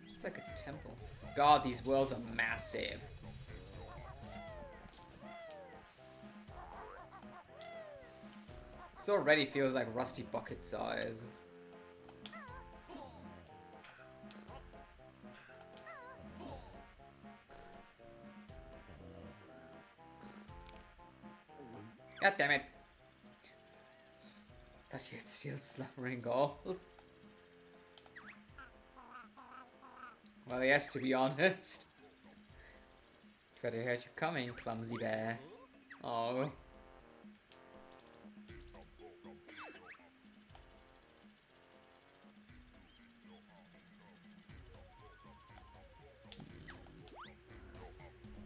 It's like a temple. God, these worlds are massive. This already feels like Rusty Bucket size. God damn it. Thought she had still slumbering gold. Well, yes, to be honest. Better heard you coming, clumsy bear. Oh.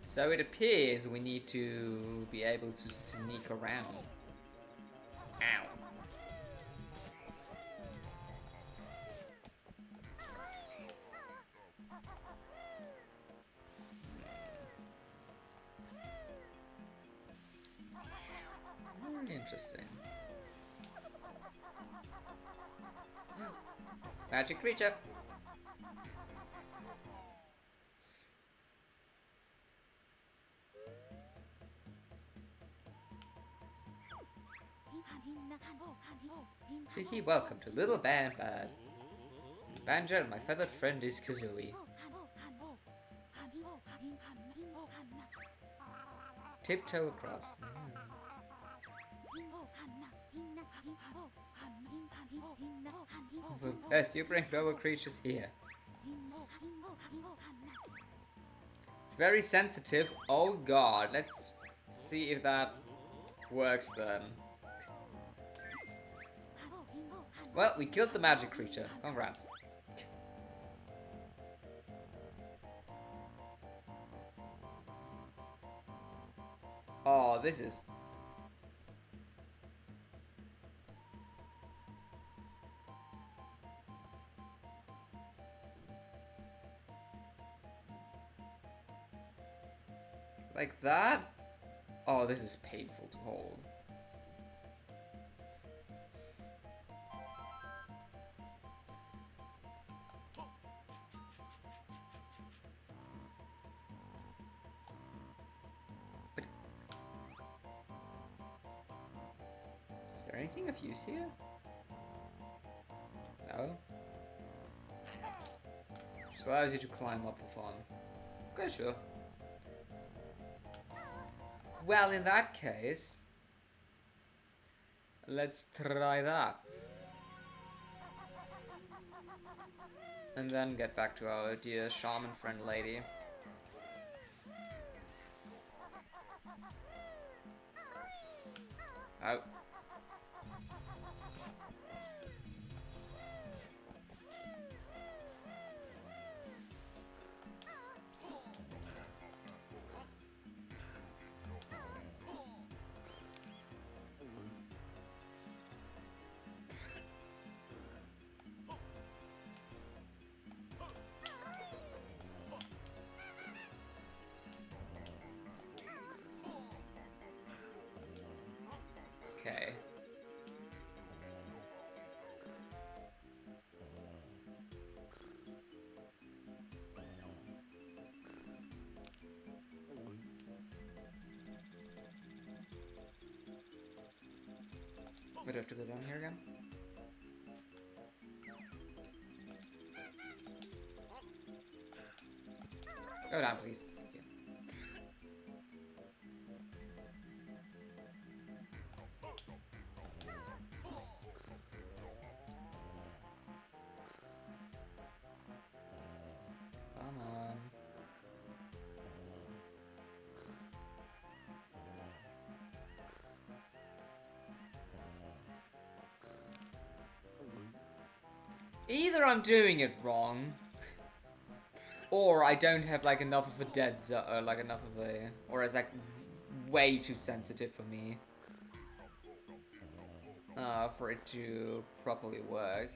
So it appears we need to be able to sneak around. Ow. Very interesting. Magic creature. Kiki, welcome to Little Bear and Bird. Banjo and my feathered friend is Kazooie. Tiptoe across. Best you bring lower creatures here. It's very sensitive. Oh god, let's see if that works then. Well, we killed the magic creature. Congrats. Oh, this is... like that? Oh, this is painful to hold. But... is there anything of use here? No? Just allows you to climb up for fun. Okay, sure. Well, in that case, let's try that. And then get back to our dear shaman friend lady. Oh. Okay. Would I have to go down here again? Go down, please. Thank you. Come on. Either I'm doing it wrong, or I don't have like enough of a dead zone, or like enough of a, or it's like way too sensitive for me. For it to properly work.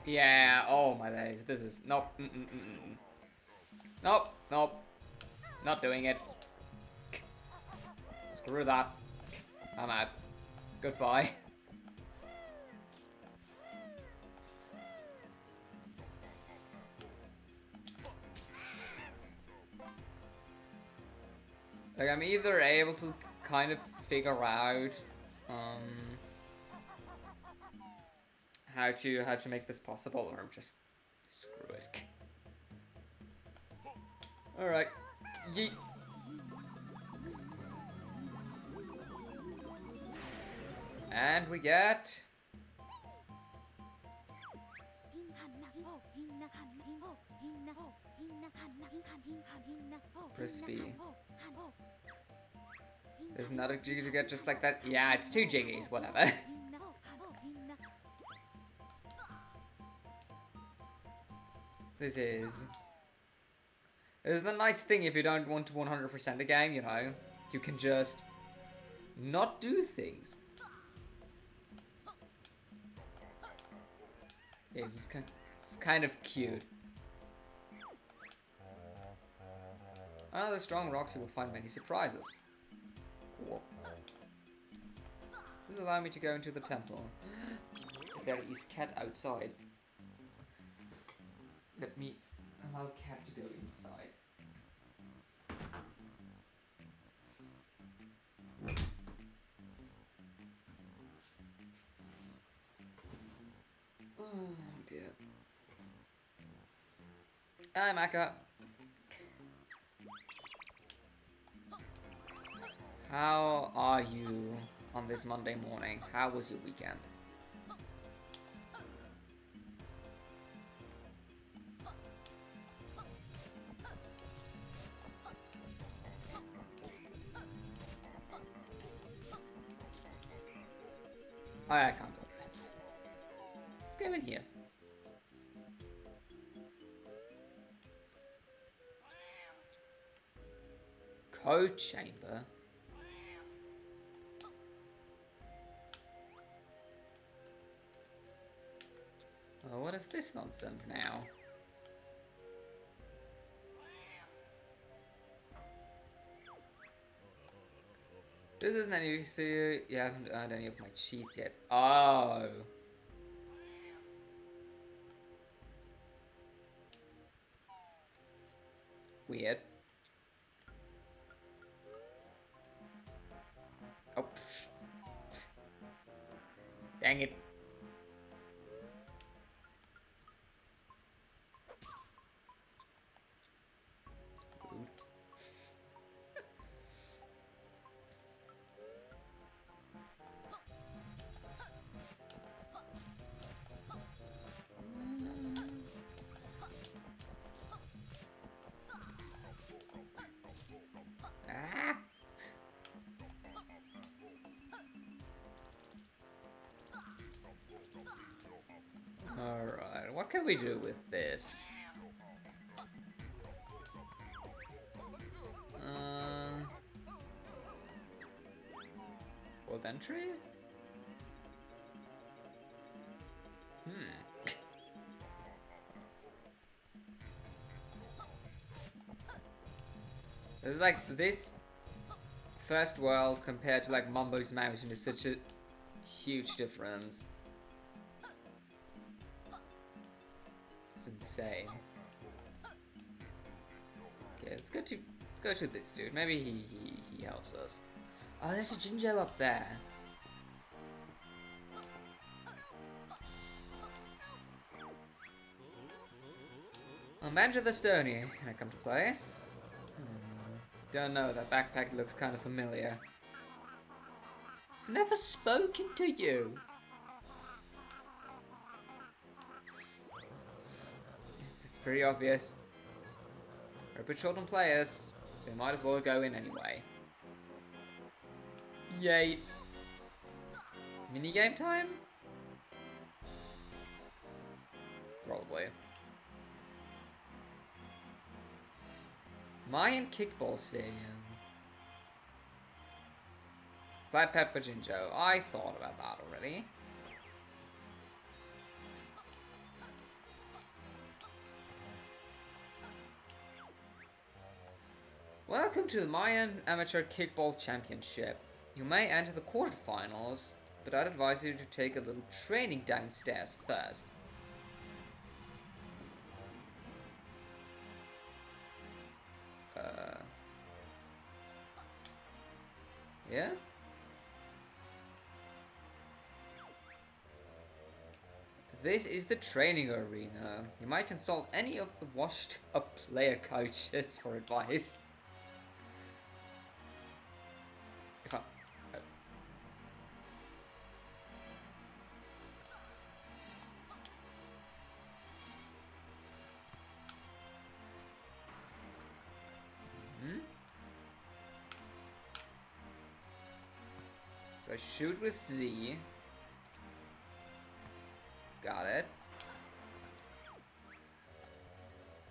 Yeah, oh my days. This is... Nope. Nope, nope. Not doing it. Screw that. I'm out. Goodbye. Like, I'm either able to kind of figure out how to make this possible, or I'm just screw it. Alright. Yeet. And we get crispy. There's another jiggy to get just like that. Yeah, it's 2 jiggies, whatever. This is the nice thing if you don't want to 100% the game, you know. You can just not do things. Yeah, it's kind of cute. The strong rocks, you will find many surprises. Cool. Does this allow me to go into the temple? There is cat outside. Let me allow cat to go inside. Oh dear. Hi, Maka. How are you on this Monday morning? How was your weekend? Oh, I can't go there. Let's go in here. Code chamber? Oh, what is this nonsense now? This isn't any... You haven't earned any of my cheats yet. Oh. Weird. Oh. Dang it. Ah. Alright, what can we do with this? World entry? It's like this first world compared to like Mumbo's Mountain is such a huge difference. It's insane. Okay, let's go to this dude. Maybe he helps us. Oh, there's a Jinjo up there. Oh, Banjo the Stony, can I come to play? Don't know, that backpack looks kind of familiar. I've never spoken to you. It's pretty obvious. We're a bit short on players, so you might as well go in anyway. Yay. Minigame time? Probably. Mayan Kickball Stadium. Flat Pet for Jinjo. I thought about that already. Welcome to the Mayan Amateur Kickball Championship. You may enter the quarterfinals, but I'd advise you to take a little training downstairs first. Yeah? This is the training arena. You might consult any of the washed up player coaches for advice. If I... So shoot with Z. Got it.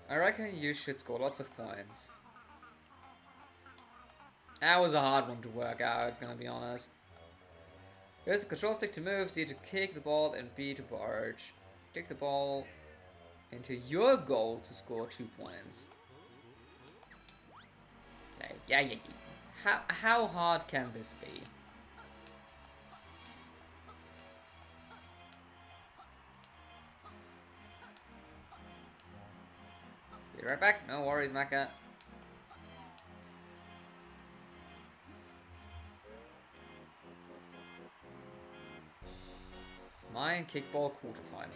I reckon you should score lots of points. That was a hard one to work out, gonna be honest. Here's the control stick to move, Z to kick the ball, and B to barge. Kick the ball into your goal to score 2 points. Okay, yeah. How hard can this be? Be right back. No worries, Mecha. Mayan kickball quarterfinal.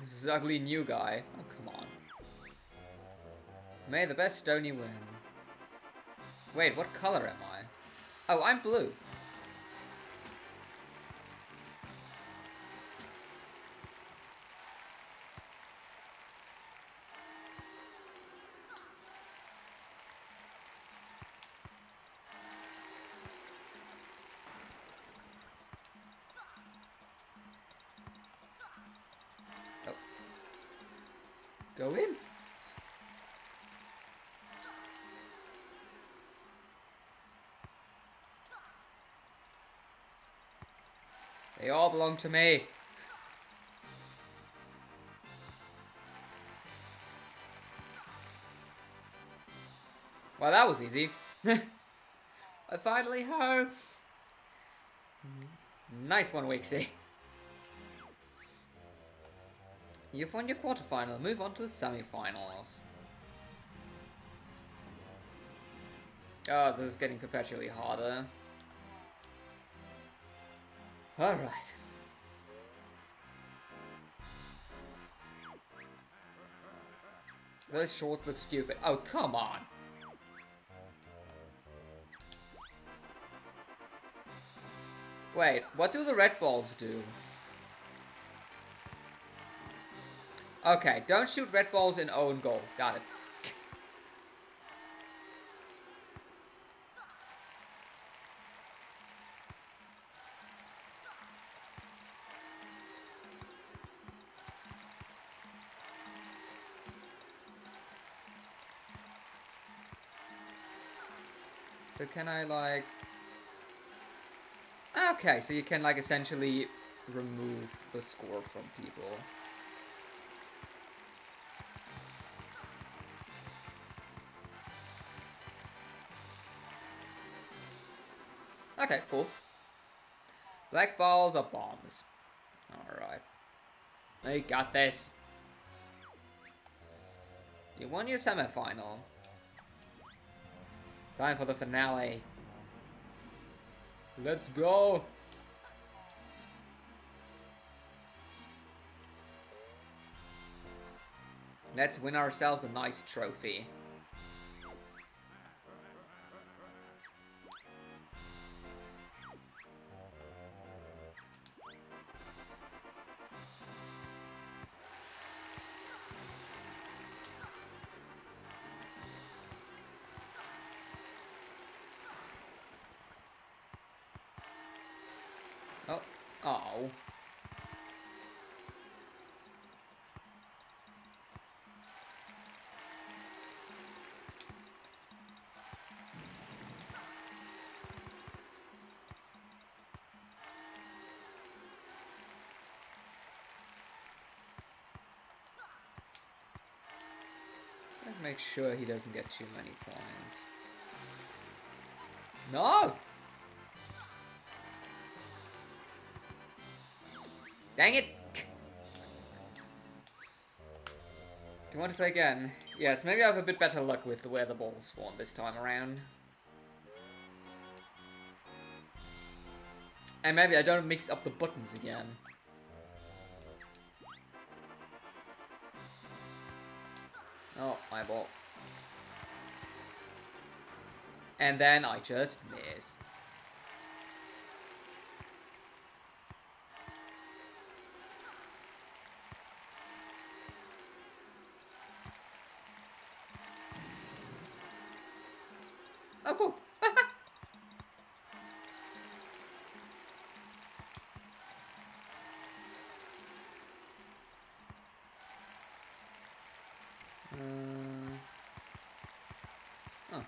This is ugly new guy. Oh, come on. May the best Stony win. Wait, what color am I? Oh, I'm blue. Oh. Go in. They all belong to me. Well, that was easy. I finally home. Nice one, Wixie. You've won your quarterfinal. Move on to the semi-finals. Oh, this is getting perpetually harder. Alright. Those shorts look stupid. Oh, come on. Wait, what do the red balls do? Okay, don't shoot red balls in own goal. Got it. So can I, like... Okay, so you can, like, essentially remove the score from people. Okay, cool. Black balls are bombs. Alright. You got this. You won your semi-final. It's time for the finale. Let's go! Let's win ourselves a nice trophy. Oh. Oh. Make sure he doesn't get too many points. No! Dang it! Do you want to play again? Yes, maybe I have a bit better luck with where the balls spawn this time around. And maybe I don't mix up the buttons again. Oh, my ball. And then I just miss. Oh, cool. Oh.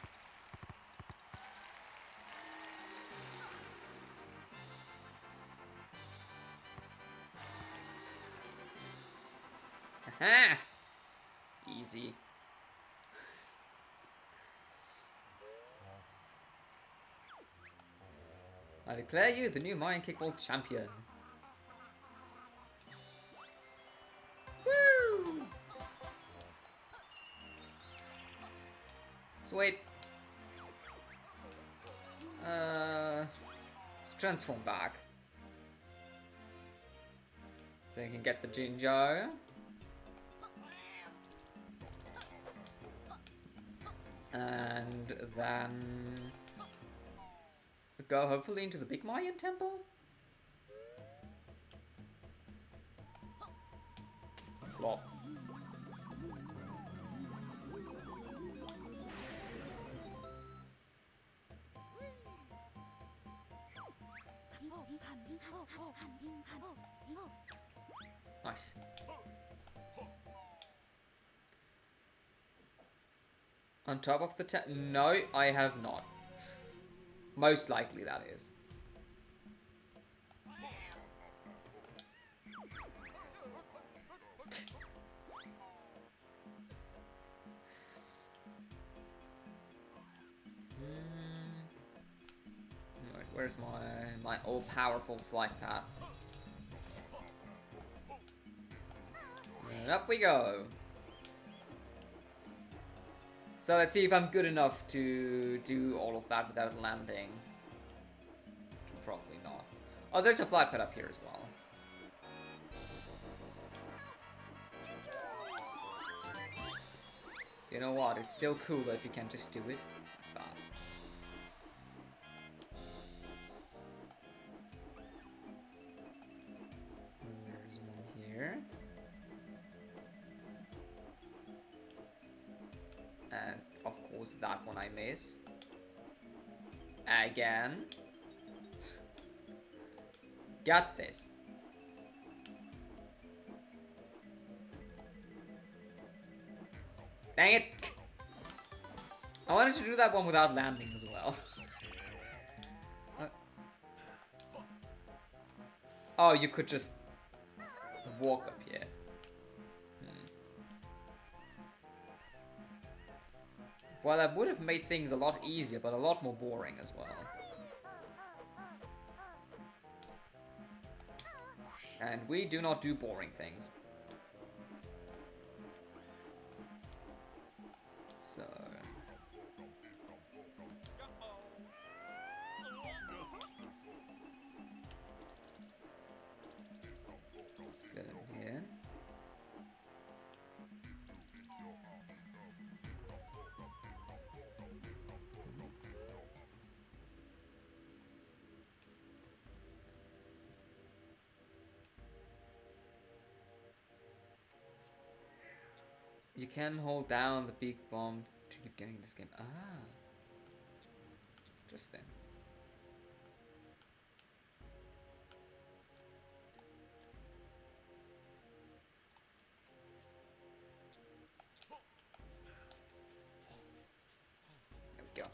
Aha! Easy. I declare you the new Mayan Kickball champion. Woo! Sweet. Let's transform back. So I can get the Jinjo. And then go hopefully into the big Mayan temple. Flop. Nice. On top of the no, I have not. Most likely that is. Right, where's my all-powerful flight path? And up we go. So let's see if I'm good enough to do all of that without landing. Probably not. Oh, there's a flight pad up here as well. You know what? It's still cooler if you can just do it like that. And there's one here. And of course that one I miss. Again. Got this. Dang it! I wanted to do that one without landing as well. Oh, you could just walk up here. Well, that would have made things a lot easier, but a lot more boring as well. And we do not do boring things. So... let's go here. You can hold down the big bomb to keep getting this game. Ah. Interesting. There we go.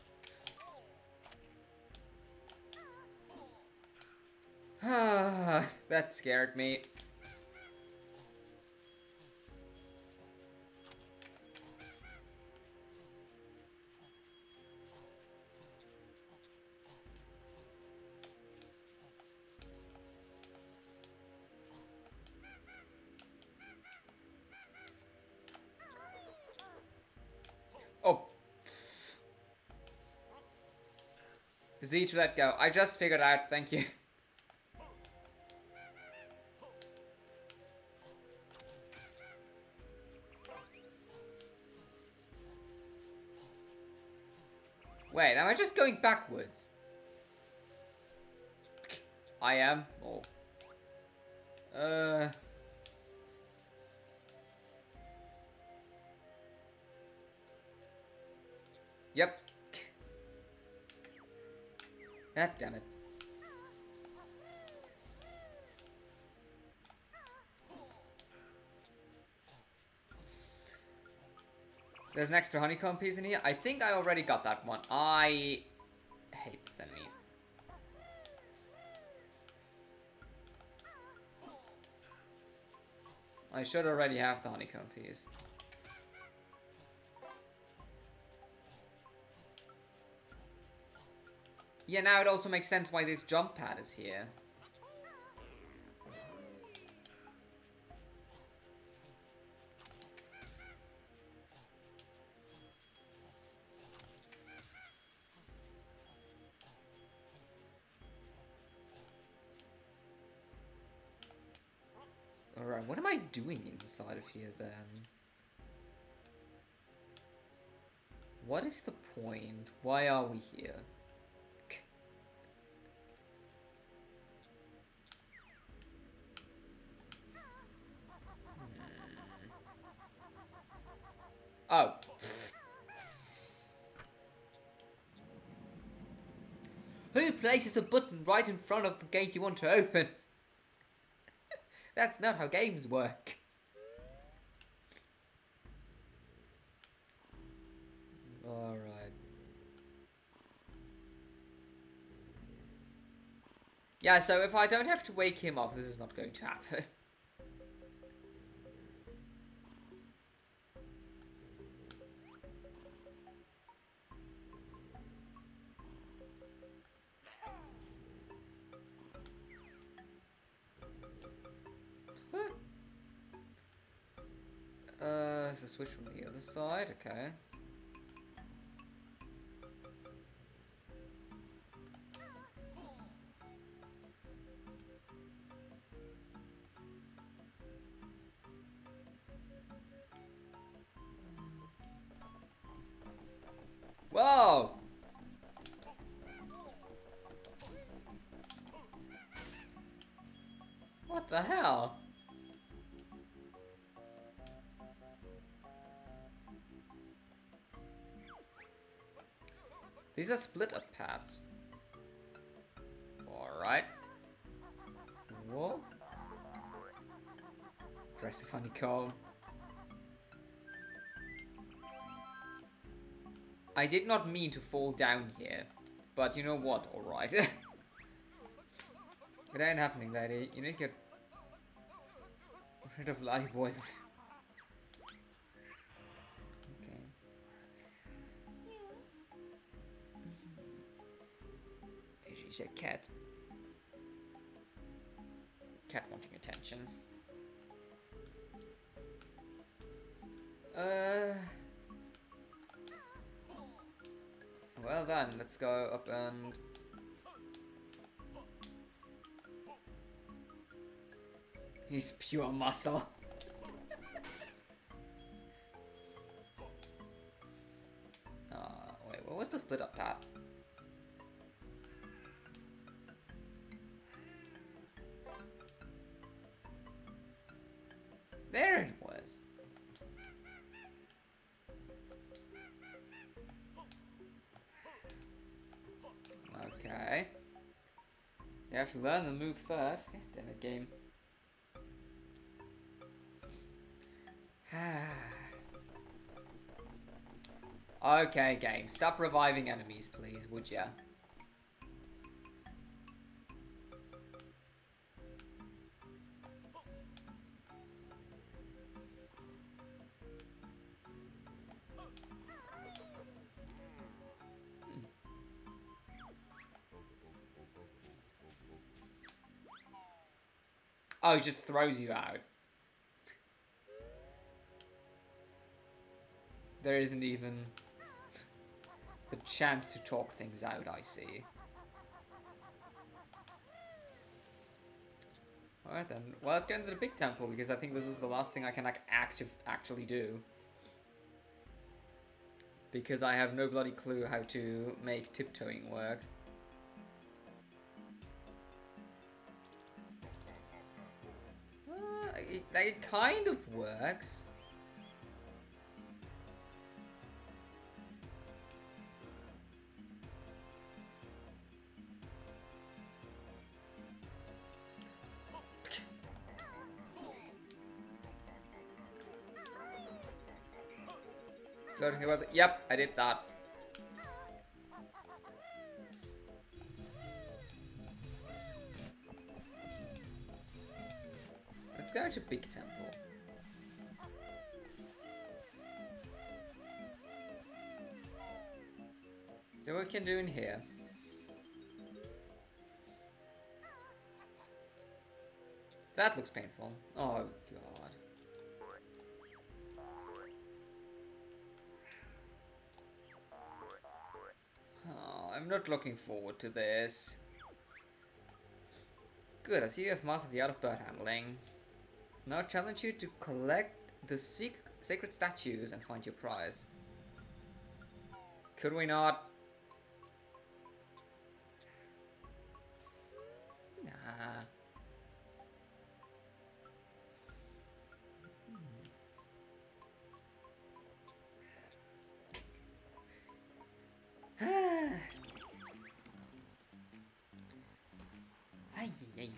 Ah, that scared me. Z to let go. I just figured out, thank you. Wait, am I just going backwards? I am. Oh. Yep. God damn it. There's an extra honeycomb piece in here. I think I already got that one. I hate this enemy. I should already have the honeycomb piece. Yeah, now it also makes sense why this jump pad is here. Alright, what am I doing inside of here then? What is the point? Why are we here? Oh. Who places a button right in front of the gate you want to open? That's not how games work. Alright. Yeah, so if I don't have to wake him up, this is not going to happen. So switch from the other side, okay. Whoa! What the hell? These are split up paths. Alright. Whoa. Aggressive honeycomb. I did not mean to fall down here. But you know what? Alright. It ain't happening, lady. You need to get rid of Lottie Boy. Okay. She's a cat. Cat wanting attention. Well then, let's go up and... He's pure muscle. Wait, what was the split up path? There it was. Okay. You have to learn the move first. Damn it, game. Okay, game. Stop reviving enemies, please, would ya? Oh, he just throws you out. There isn't even the chance to talk things out, I see. Alright then. Well, let's get into the big temple because I think this is the last thing I can like actually do. Because I have no bloody clue how to make tiptoeing work. It kind of works. Floating above the... Yep, I did that. Let's go to big temple. See what we can do in here. That looks painful. Oh god. Oh, I'm not looking forward to this. Good, I see you have mastered the art of bird handling. Now I challenge you to collect the sacred statues and find your prize. Could we not? Nah. Ay, ay.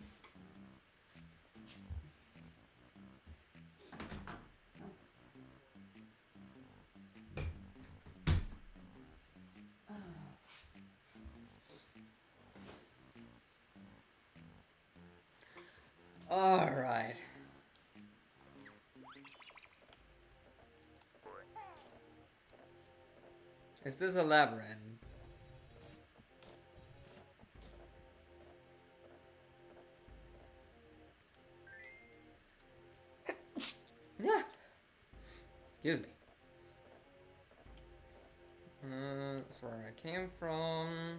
Alright. Is this a labyrinth? Yeah. Excuse me. That's where I came from.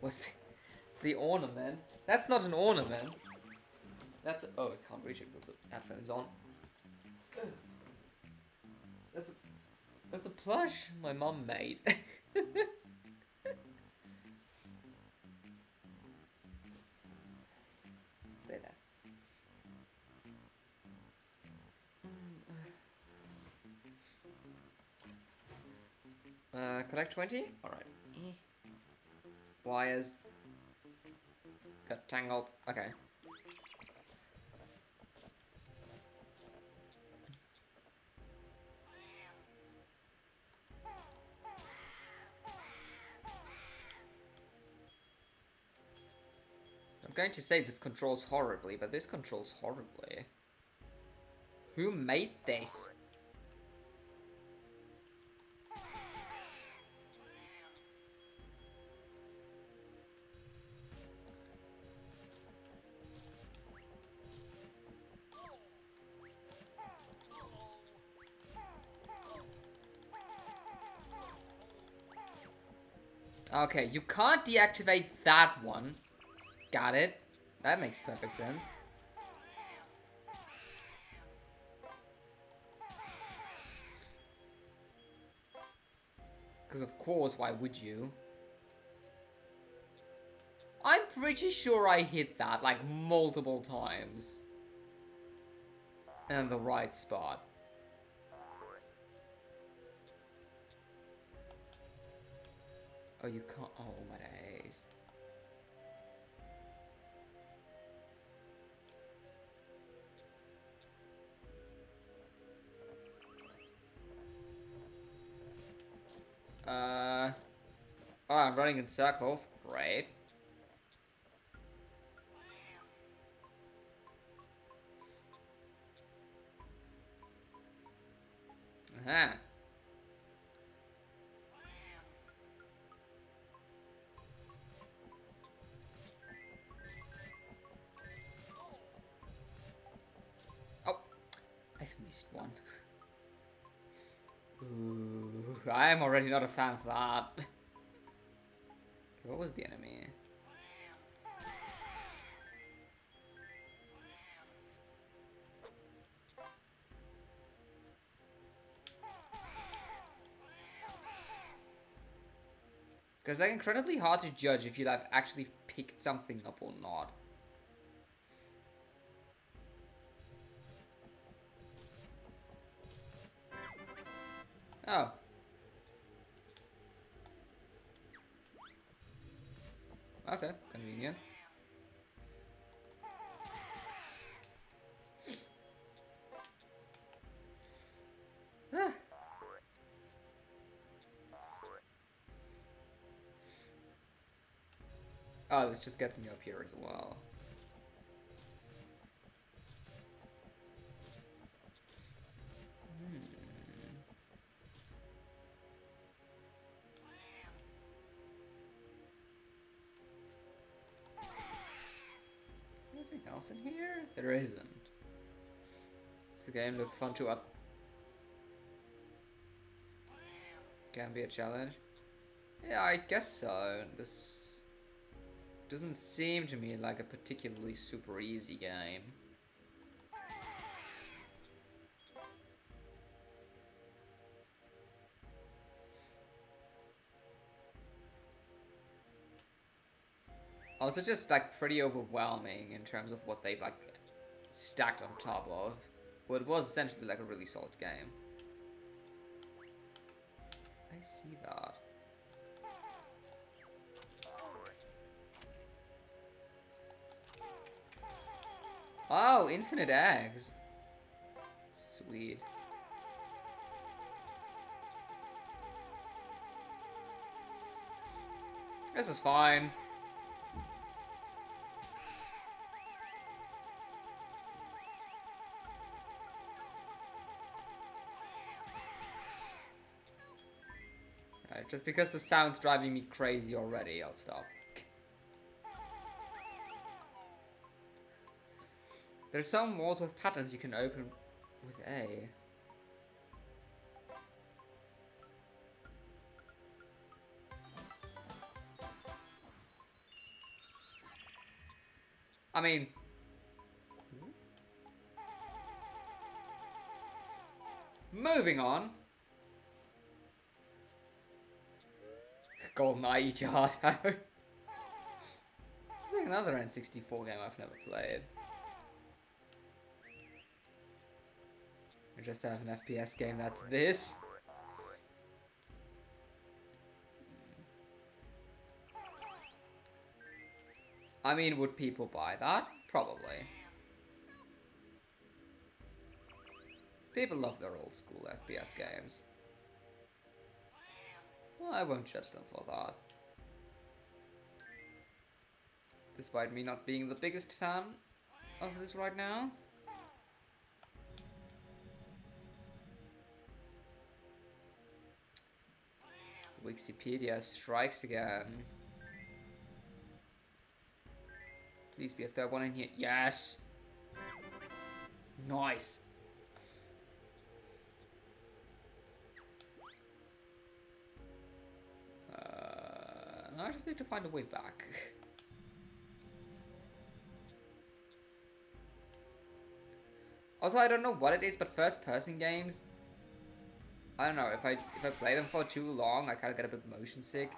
What's it's the ornament? That's not an ornament. That's oh, I can't reach it with the headphones on. That's a plush my mum made. Stay there. Collect 20? Alright. Wires. Got tangled. Okay. I'm going to say this controls horribly, but this controls horribly. Who made this? Okay, you can't deactivate that one. Got it. That makes perfect sense. Because of course, why would you? I'm pretty sure I hit that like multiple times. In the right spot. Oh, you can't. Oh, my days. Oh, I'm running in circles. Great. Uh-huh. Oh, I've missed one. Ooh, I am already not a fan of that. What was the enemy? Because they're incredibly hard to judge if you have actually picked something up or not. Oh. Okay, convenient. Ah. Oh, this just gets me up here as well. Anything else in here? There isn't. This game looked fun to up. Can be a challenge. Yeah, I guess so. This doesn't seem to me like a particularly super easy game. Also just like pretty overwhelming in terms of what they've like stacked on top of what was essentially like a really solid game. I see that. Oh, infinite eggs. Sweet. This is fine. Right, just because the sound's driving me crazy already, I'll stop. There's some walls with patterns you can open with A. I mean... Moving on. GoldenEye, eat your heart out. It's like another N64 game I've never played. I just have an FPS game that's this. I mean, would people buy that? Probably. People love their old school FPS games. Well, I won't judge them for that. Despite me not being the biggest fan of this right now. Wikipedia strikes again. Please be a third one in here. Yes! Nice! I just need to find a way back. Also, I don't know what it is, but first-person games, I don't know, if I play them for too long, I kind of get a bit motion sick.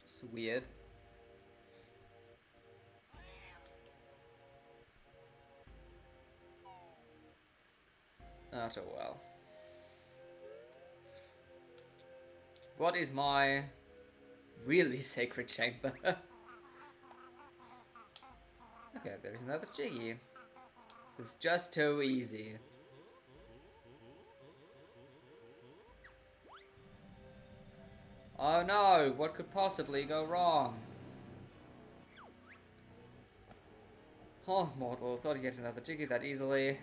It's weird. Not so well. What is my really sacred chamber? Okay, there's another Jiggy. This is just too easy. Oh no, what could possibly go wrong? Oh, mortal, thought you'd get another Jiggy that easily.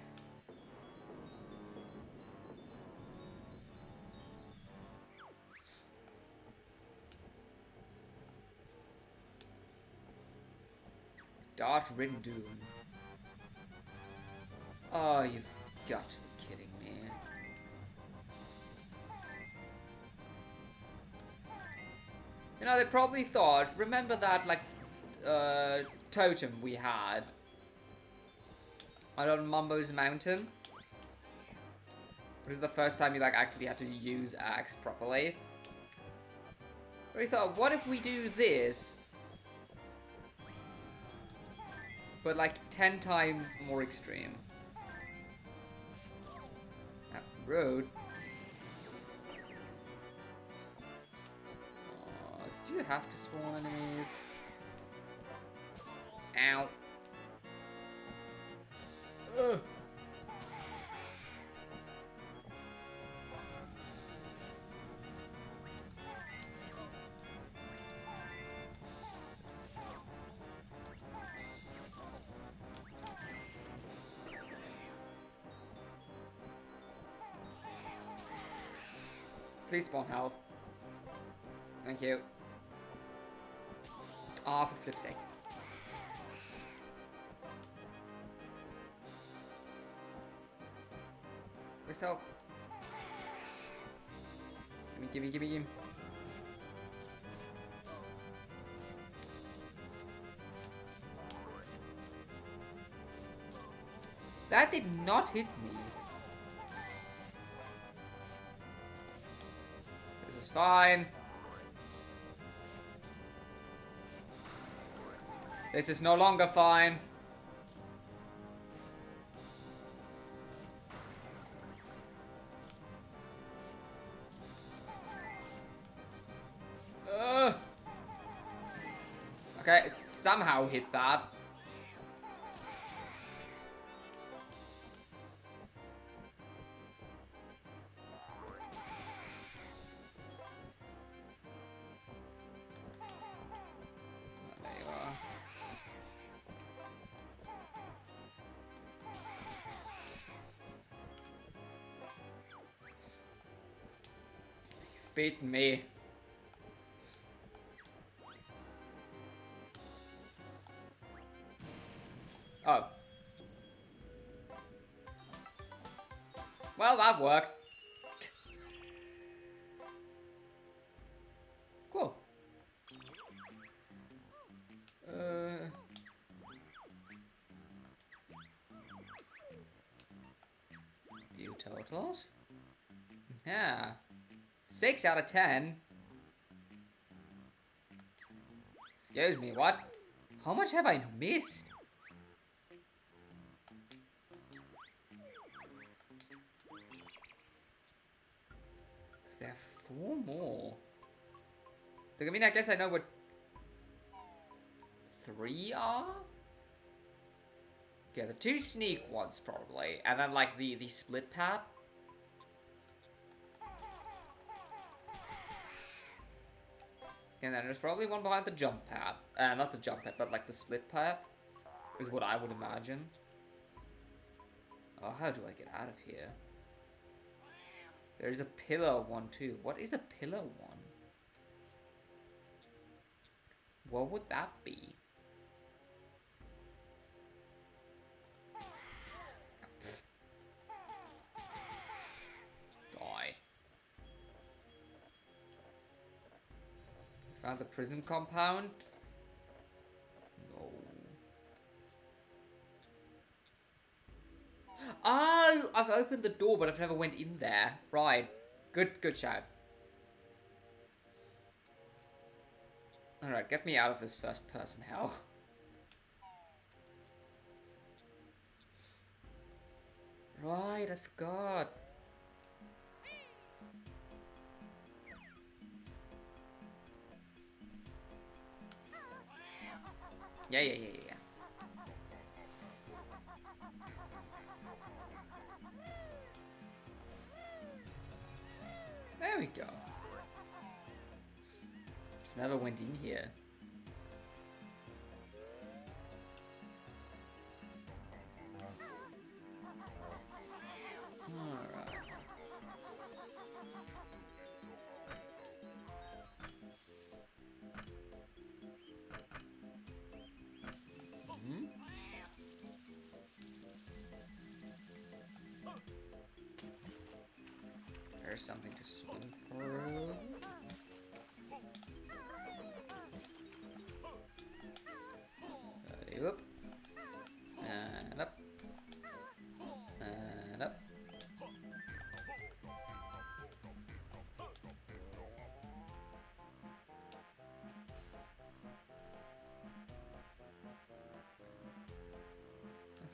Dart Rindoom. Oh, you've got to be kidding me. You know, they probably thought, remember that, like, totem we had on Mumbo's Mountain? It was the first time you, like, actually had to use axe properly. But we thought, what if we do this, but, like, 10 times more extreme? That road. Do you have to spawn enemies? Ow. Ugh. Please spawn health. Thank you. Ah, for flip's sake. Where's help? Gimme. That did not hit me. This is fine. This is no longer fine. Okay, somehow hit that. There you are. You've beaten me. Oh. Well, that worked. Cool. View totals? Yeah. 6 out of 10. Excuse me, what? How much have I missed? There are 4 more. I mean, I guess I know what 3 are? Okay, the 2 sneak ones, probably. And then, like, the split pad. And then there's probably one behind the jump pad. Not the jump pad, but, like, the split pad. Is what I would imagine. Oh, how do I get out of here? There's a pillar one, too. What is a pillar one? What would that be? Die. Found the prison compound? No. Oh! I've opened the door, but I've never went in there. Right. Good shout. Alright, get me out of this first person hell. Right, I forgot. Yeah. There we go. Just never went in here. Alright. There's something to swim through.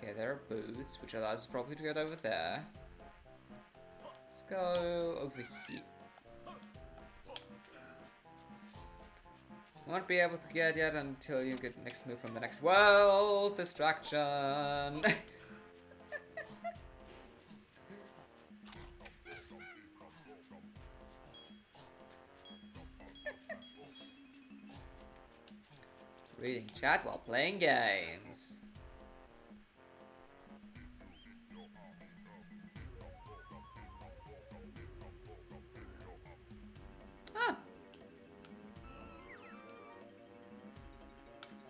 Okay, there are booths, which allows us probably to get over there. Let's go over here. Won't be able to get yet until you get next move from the next world. Distraction. Reading chat while playing games. Huh.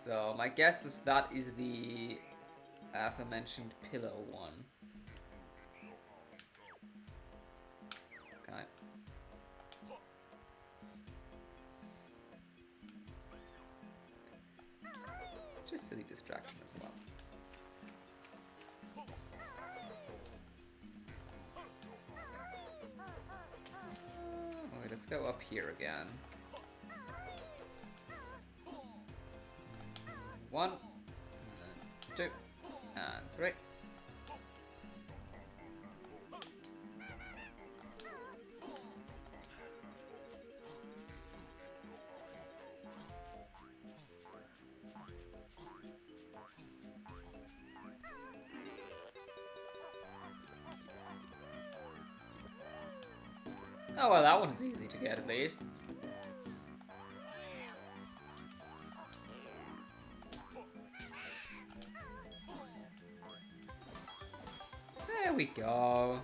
So my guess is that is the aforementioned pillow one. Okay. Just silly distraction as well. Okay, let's go up here again. 1, and 2, and 3. Oh well, that one's easy to get at least. There we go.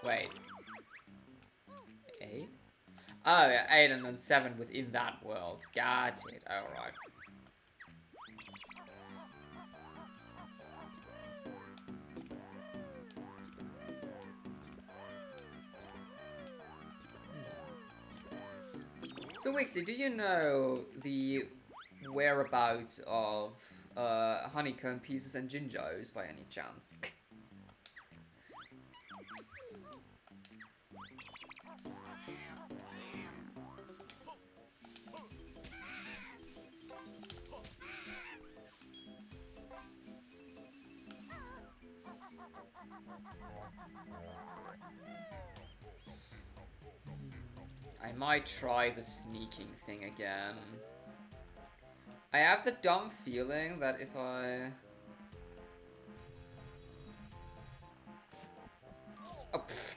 Wait. 8? Oh yeah, 8 and then 7 within that world. Got it. Alright. So Wixie, do you know the whereabouts of honeycomb pieces and Jinjos by any chance? I might try the sneaking thing again. I have the dumb feeling that if I... Oh, pfft.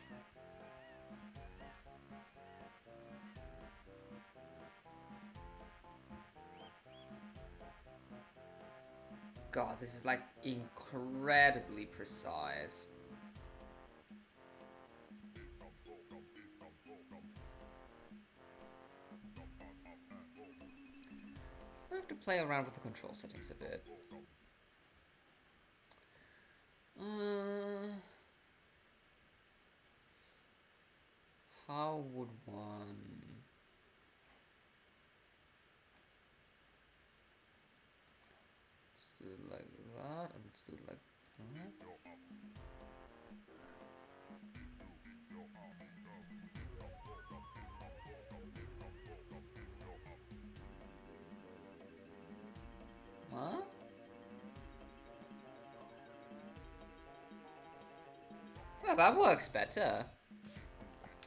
God, this is like incredibly precise. I have to play around with the control settings a bit. How would one... Let's do it like that, and let's do it like that. Huh? Well, that works better.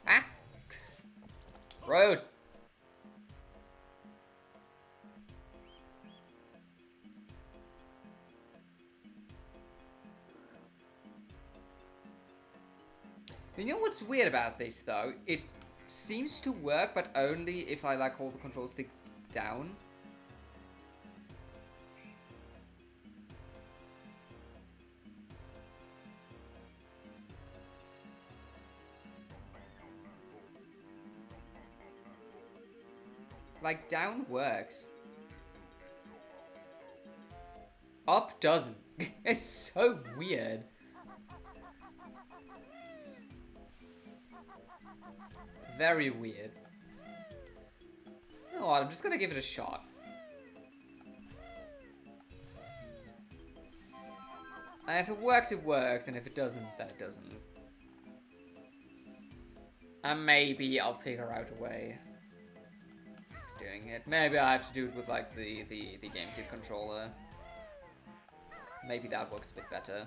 Ah! Road! You know what's weird about this, though? It seems to work, but only if I, like, hold the control stick down. Like, down works. Up doesn't. It's so weird. Very weird. You know what, I'm just gonna give it a shot. And if it works, it works, and if it doesn't, then it doesn't. And maybe I'll figure out a way of doing doing it. Maybe I have to do it with like the GameCube controller. Maybe that works a bit better.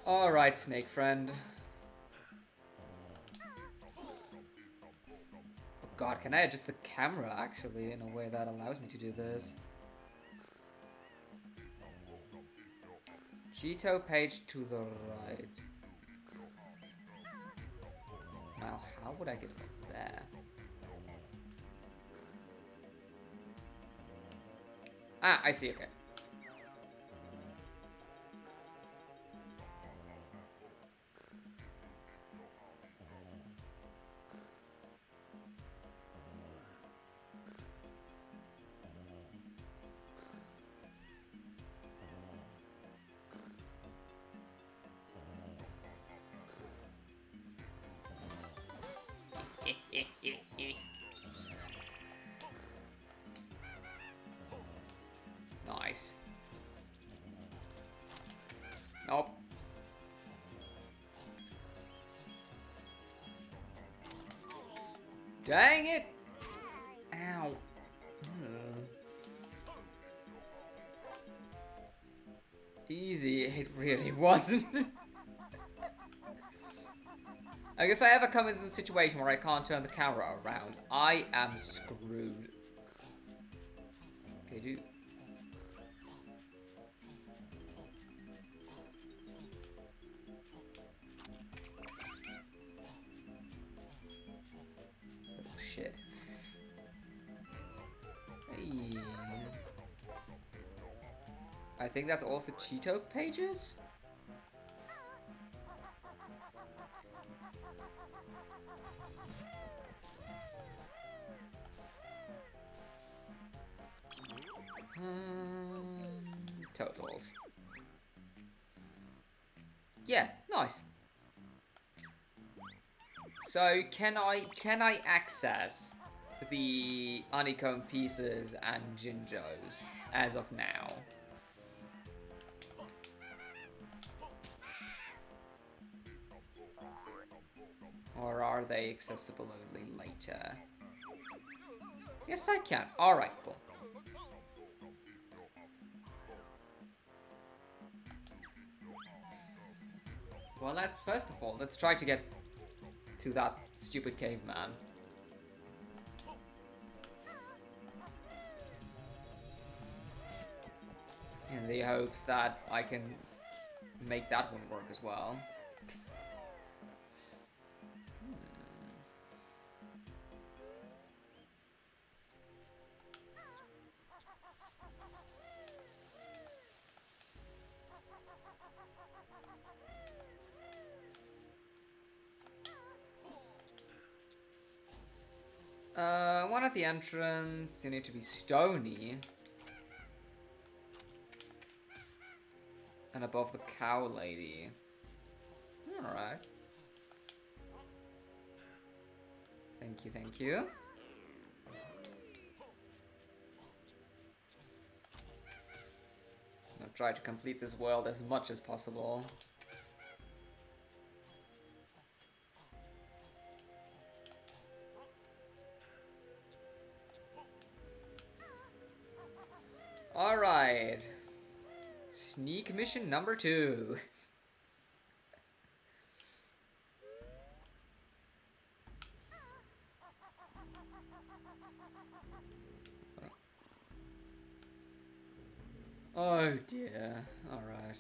Alright, snake friend. Oh god, can I adjust the camera actually in a way that allows me to do this? Cheeto page to the right. Now, how would I get up there? Ah, I see, okay. Nice. Nope. Dang it! Ow. Easy, it really wasn't. Like, if I ever come into the situation where I can't turn the camera around, I am screwed. Okay, dude. Oh, shit. Hey. I think that's all the Cheeto pages? Totals. Yeah, nice. So can I access the honeycomb pieces and Jinjos as of now? Or are they accessible only later? Yes, I can. Alright, cool. Well, first of all, let's try to get to that stupid caveman. In the hopes that I can make that one work as well. One at the entrance, you need to be stony. And above the cow lady. Alright. Thank you, thank you. I'll try to complete this world as much as possible. Alright. Sneak mission number 2. Oh dear. Alright.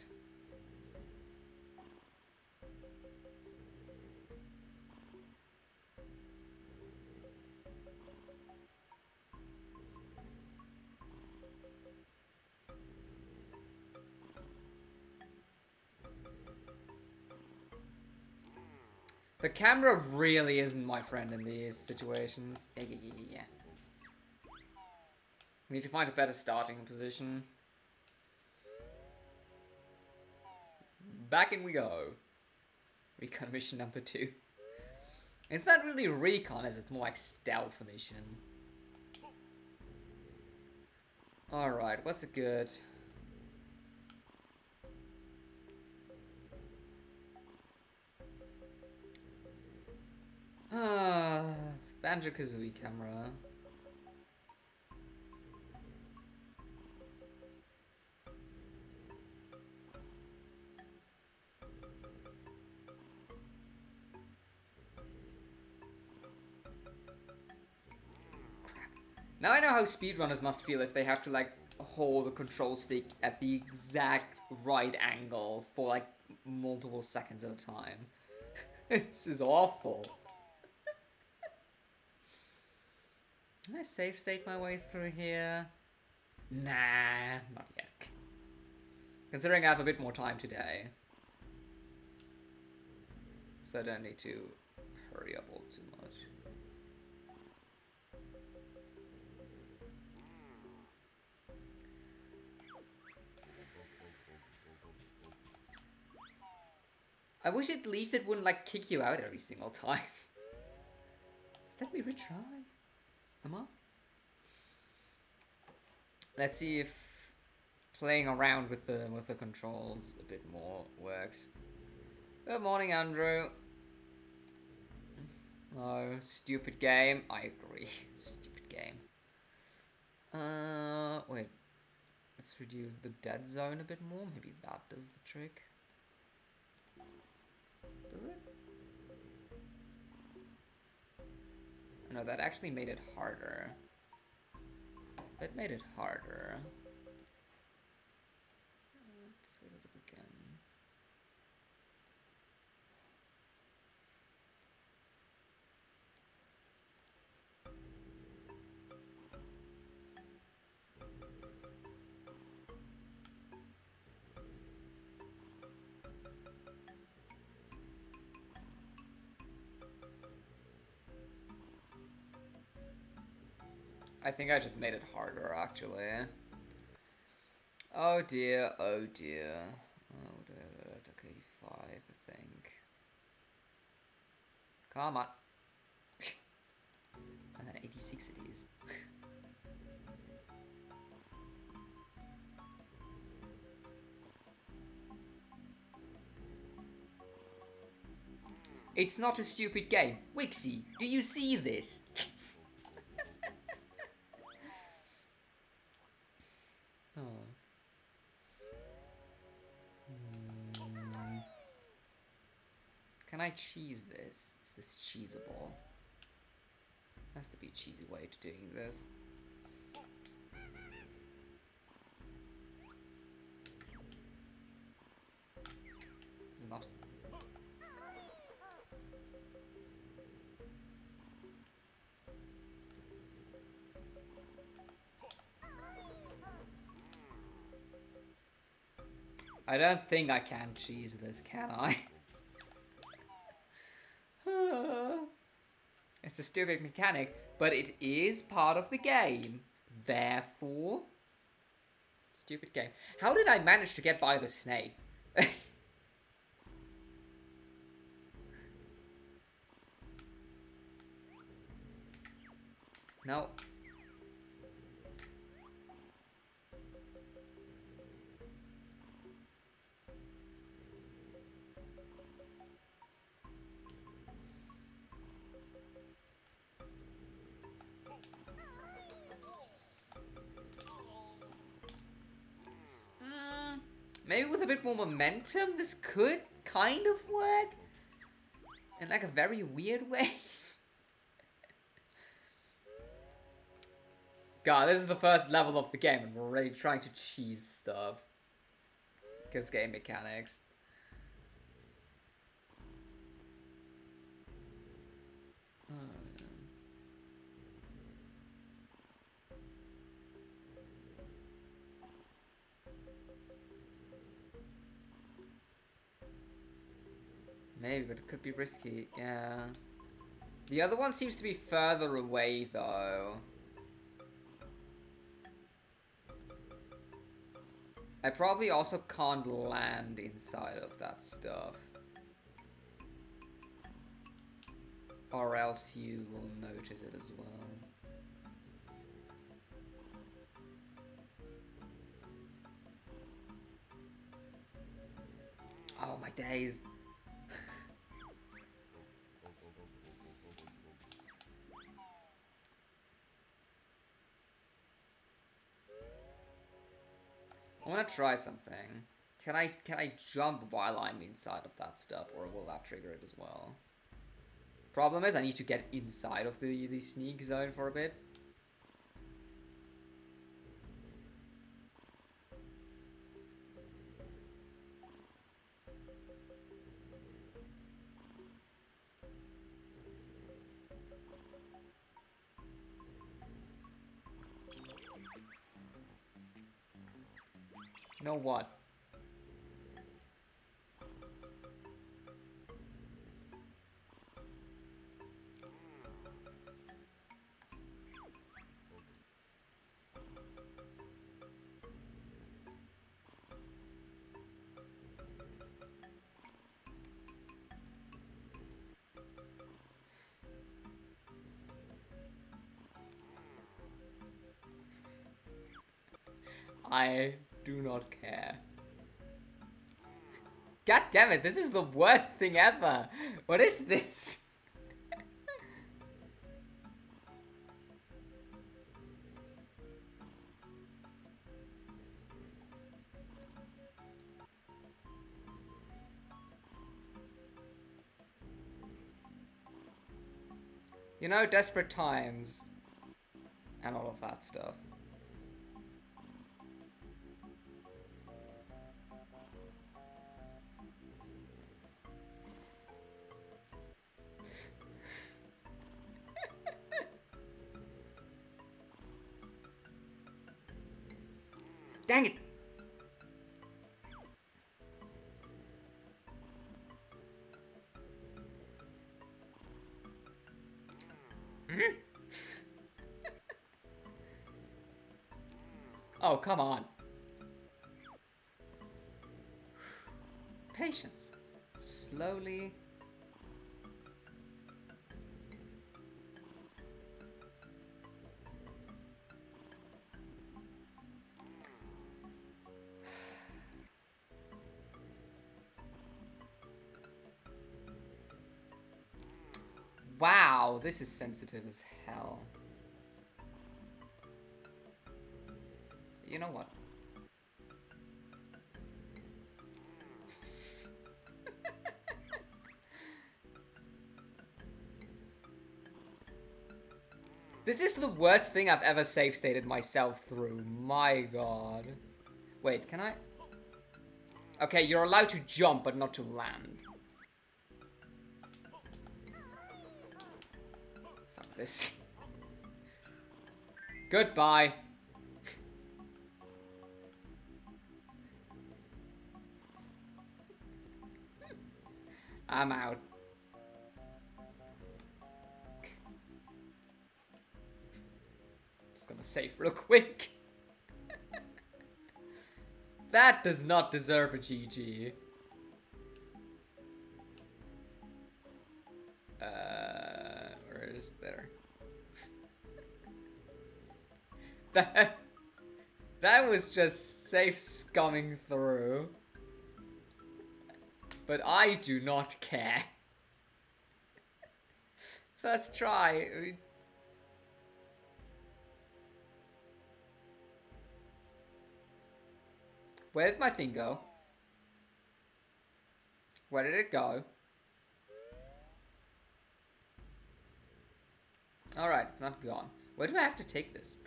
The camera really isn't my friend in these situations. Yeah. We need to find a better starting position. Back in we go. We got mission number 2. It's not really recon, is it? It's more like stealth mission. Alright, what's a good... Banjo-Kazooie camera. Now I know how speedrunners must feel if they have to, like, hold the control stick at the exact right angle for, like, multiple seconds at a time. This is awful. Can I safe state my way through here? Nah, not yet. Considering I have a bit more time today. So I don't need to hurry up all too much. I wish at least it wouldn't, like, kick you out every single time. Let me retry. Am I? Let's see if playing around with the controls a bit more works. Good morning, Andrew. Oh, stupid game. I agree. Stupid game. Wait. Let's reduce the dead zone a bit more. Maybe that does the trick. Does it? No, that actually made it harder. That made it harder. Let's set it up again. I think I just made it harder, actually. Oh dear, oh dear. Oh, Duck 85, I think. Come on. And then 86 it is. It's not a stupid game. Wixie, do you see this? Oh. Can I cheese this? Is this cheesable? Has to be a cheesy way to doing this. This is not. I don't think I can cheese this, can I? It's a stupid mechanic, but it is part of the game. Therefore, stupid game. How did I manage to get by the snake? No. Maybe with a bit more momentum, this could kind of work. In like a very weird way. God, this is the first level of the game and we're already trying to cheese stuff. Because game mechanics. Oh, no. Maybe, but it could be risky, yeah. The other one seems to be further away, though. I probably also can't land inside of that stuff. Or else you will notice it as well. Oh my days. I want to try something. Can I jump while I'm inside of that stuff, or will that trigger it as well? Problem is, I need to get inside of the sneak zone for a bit. You know what? I do not care. God damn it, this is the worst thing ever. What is this? You know, desperate times and all of that stuff. Dang it! Hmm? Oh, come on. Patience. Slowly. Wow, this is sensitive as hell. You know what? This is the worst thing I've ever save stated myself through. My god. Wait, can I? Okay, you're allowed to jump, but not to land. Fuck this. Goodbye. I'm out. Just gonna save real quick. That does not deserve a GG. Where is there? That that was just safe scumming through. But I do not care. First try. Where did my thing go? Where did it go? Alright, it's not gone. Where do I have to take this?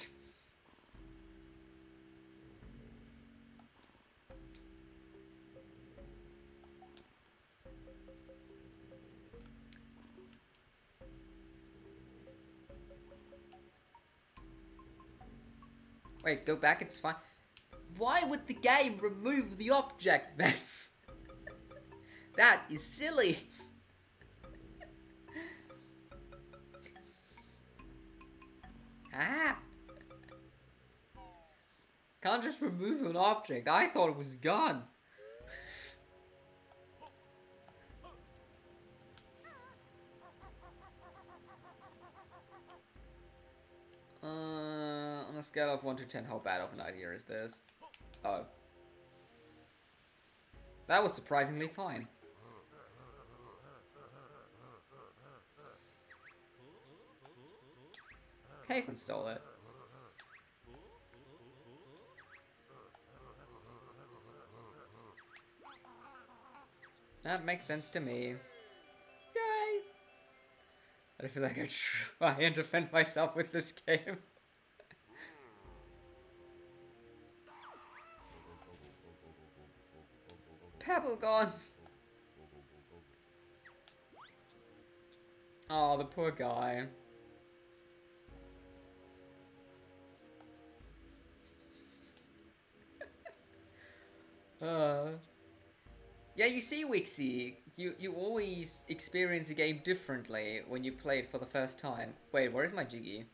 Wait, go back, it's fine. Why would the game remove the object then? That is silly. Ah. Can't just remove an object. I thought it was gone. On a scale of 1 to 10, how bad of an idea is this? Oh. That was surprisingly fine. Haven stole it. That makes sense to me. Yay! I feel like I try and defend myself with this game. Pebble gone! Oh, the poor guy. Yeah, you see, Wixie, you always experience a game differently when you play it for the first time. Wait, where is my Jiggy?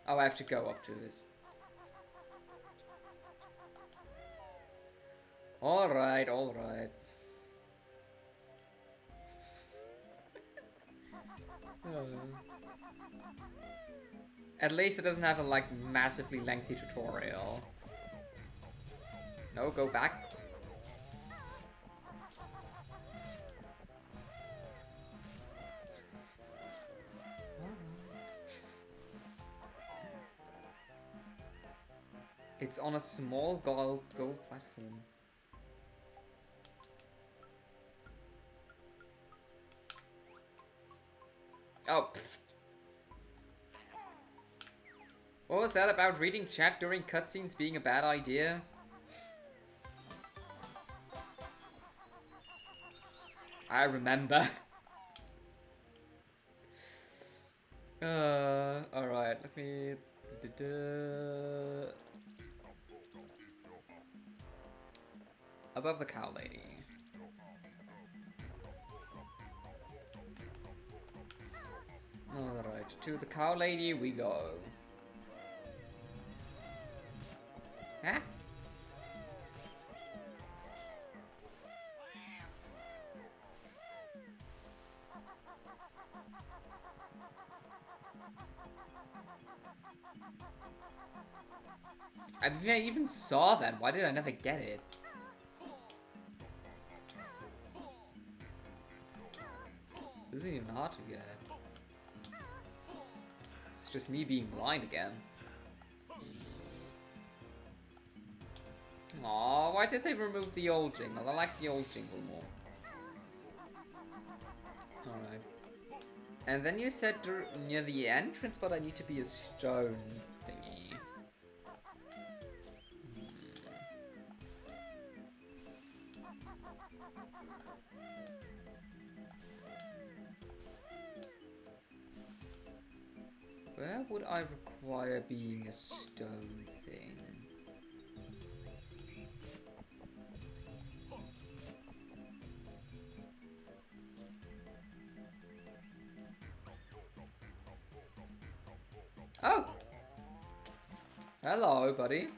Oh, I have to go up to this. Alright, alright. At least it doesn't have a, like, massively lengthy tutorial. No, go back. It's on a small gold platform. Oh, pfft. What was that about reading chat during cutscenes being a bad idea? I remember. Alright, let me... Above the cow lady. Alright, to the cow lady we go. Huh? I didn't even saw that. Why did I never get it? This isn't even hard to get. It's just me being blind again. Aw, why did they remove the old jingle? I like the old jingle more. Alright. And then you said near the entrance, but I need to be a stone thingy. Where would I require being a stone thing? Oh! Hello, buddy.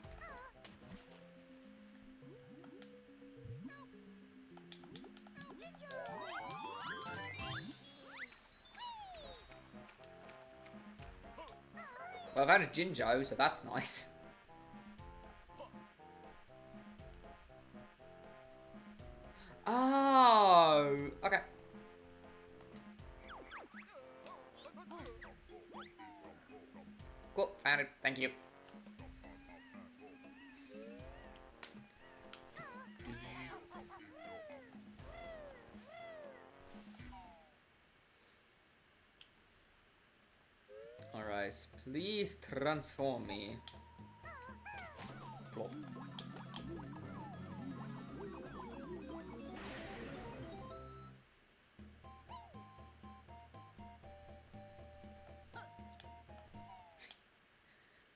Well, I've had a Jinjo, so that's nice. Oh! Okay. Cool, found it. Thank you. Alright, please transform me. Plop.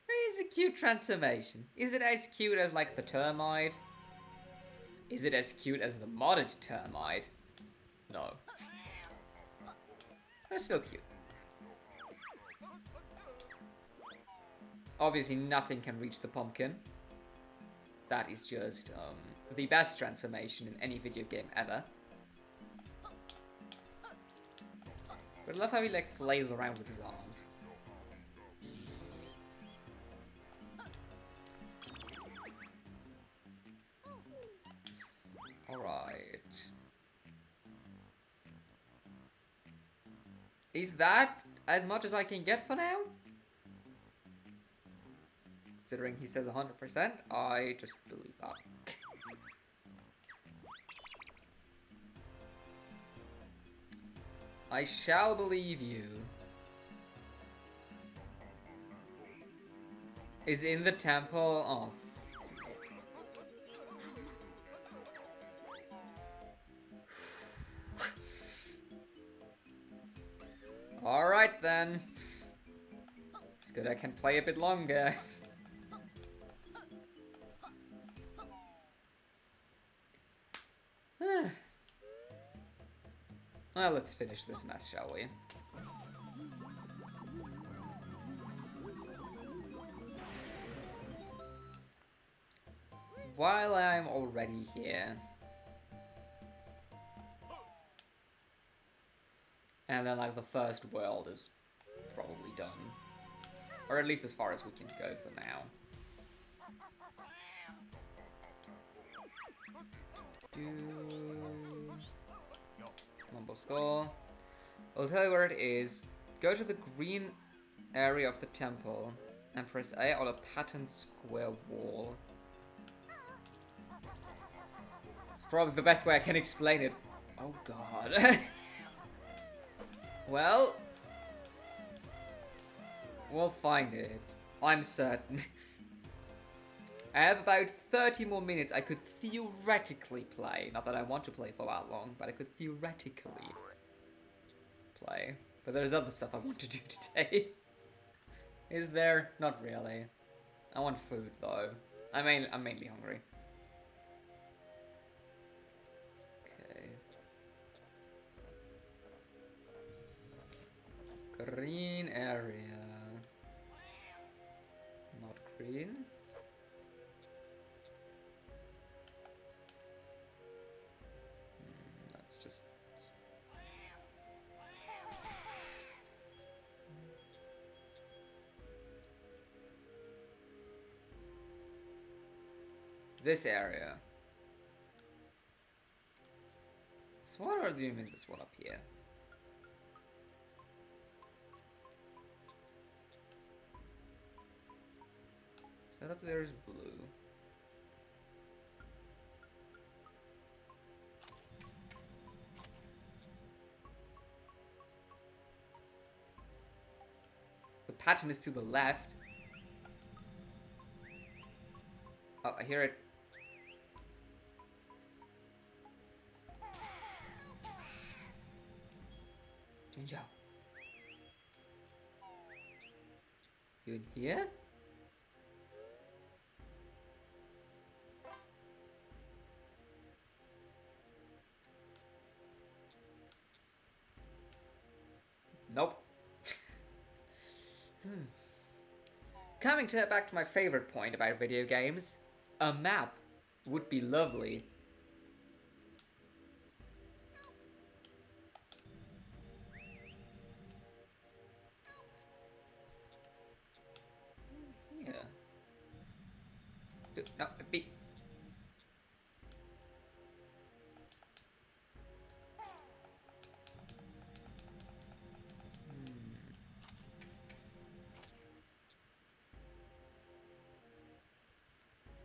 It's a cute transformation. Is it as cute as, like, the termite? Is it as cute as the modded termite? No. But still cute. Obviously, nothing can reach the pumpkin. that is just the best transformation in any video game ever. But I love how he like flails around with his arms. Alright. Is that as much as I can get for now? Considering he says 100%, I just believe that. I shall believe you. Is in the temple? Oh. Alright then. It's good I can play a bit longer. Well, let's finish this mess, shall we? While I'm already here. And then, like, the first world is probably done. Or at least as far as we can go for now. Mumble Skull. I'll tell you where it is. Go to the green area of the temple and press A on a patterned square wall. It's probably the best way I can explain it. Oh god. Well, we'll find it. I'm certain. I have about 30 more minutes I could theoretically play. Not that I want to play for that long, but I could theoretically play. But there's other stuff I want to do today. Is there? Not really. I want food though. I'm mainly hungry. Okay. Green area. Not green. That's just... this area. So what are you mean this one up here? So that up there is blue. The pattern is to the left. Oh, I hear it. Jinjo. You in here? Nope. Coming back to my favorite point about video games, a map would be lovely. Yeah. No, be.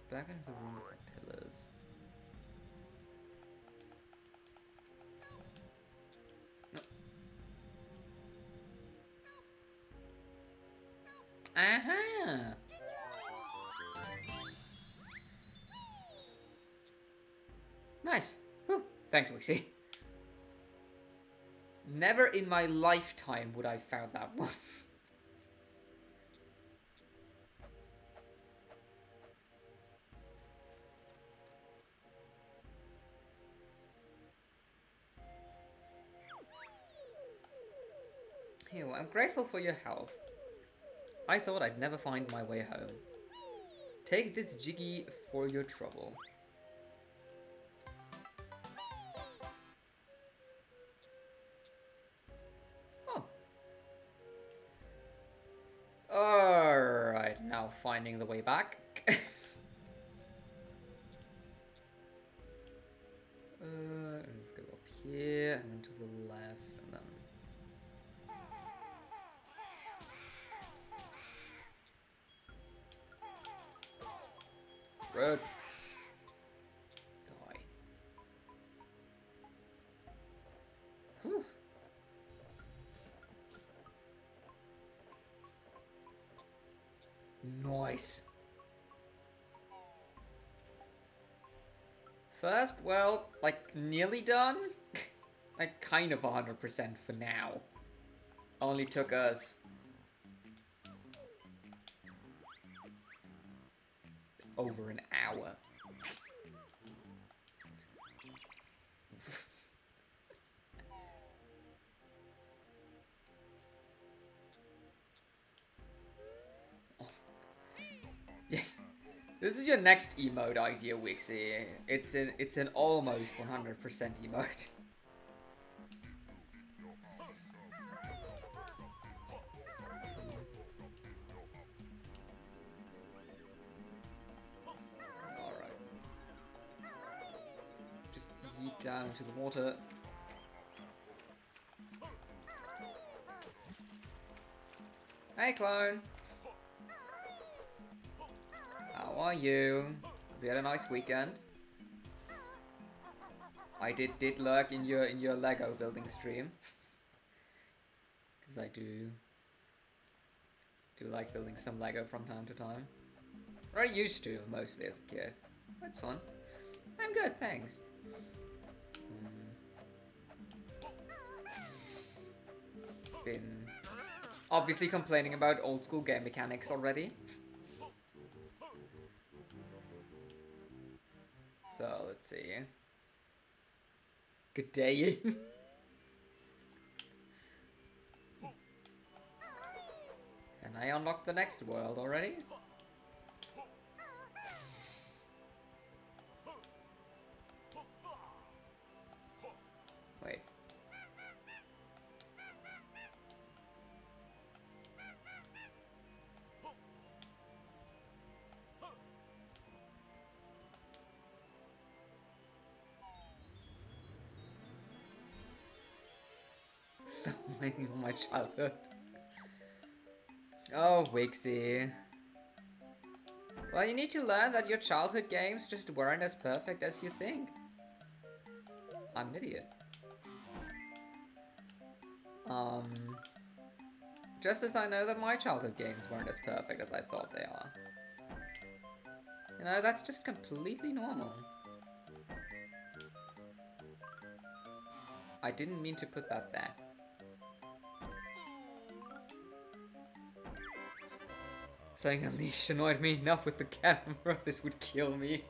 Back into the room with the pillars. No. Aha! Nice. Whew. Thanks, Wixie. Never in my lifetime would I have found that one. I'm grateful for your help. I thought I'd never find my way home. Take this Jiggy for your trouble. Oh. Alright, now finding the way back. Let's go up here, and then to the left, and then... Road. Die. Whew. Nice. First, well, like, nearly done? Like, kind of 100% for now. Only took us... over an hour. Yeah. This is your next emote idea, Wixie. It's an almost 100% emote. Alright. Just yeet down into the water. Hey, clone. How are you? Have you had a nice weekend? I did lurk in your Lego building stream. Because I do like building some Lego from time to time. Or I used to, mostly as a kid. That's fun. I'm good, thanks. Been obviously complaining about old school game mechanics already. So, let's see. Good day. Can I unlock the next world already? Wait. Something from my childhood. Oh, Wixie. Well, you need to learn that your childhood games just weren't as perfect as you think. I'm an idiot. Just as I know that my childhood games weren't as perfect as I thought they are. You know, that's just completely normal. I didn't mean to put that there. Saying Unleashed annoyed me enough with the camera, this would kill me.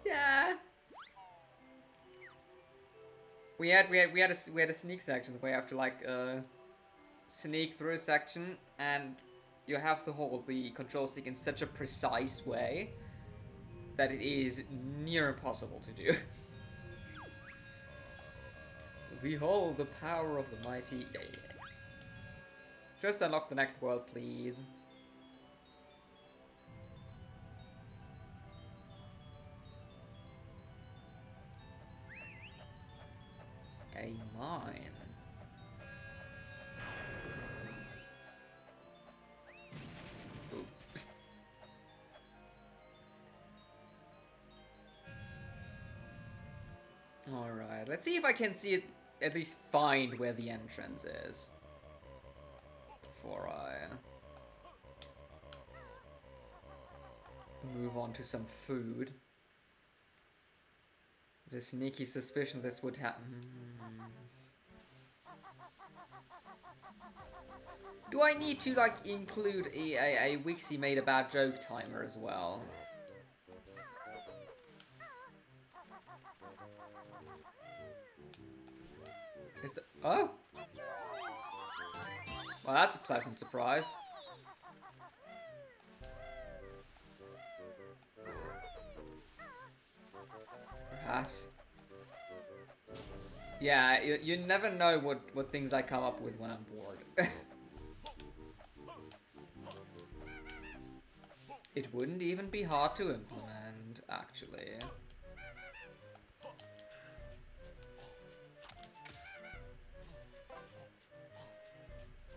Yeah. We had a sneak section where you have to like sneak through a section and you have to hold the control stick in such a precise way that it is near impossible to do. Behold the power of the mighty. Yeah. Just unlock the next world, please. A mine. Alright, let's see if I can see it, at least find where the entrance is. Before I move on to some food. The sneaky suspicion this would happen. Do I need to, like, include a Wixie made a bad joke timer as well? Is the... Oh! Well, that's a pleasant surprise. Perhaps. Yeah, you never know what things I come up with when I'm bored. It wouldn't even be hard to implement, actually.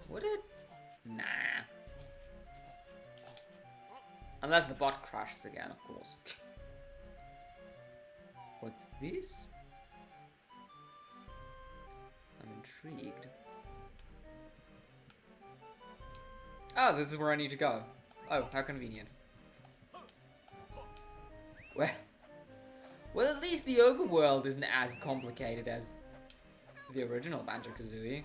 Would it? Nah. Unless the bot crashes again, of course. What's this? I'm intrigued. Oh, this is where I need to go. Oh, how convenient. Well, at least the overworld isn't as complicated as the original Banjo-Kazooie.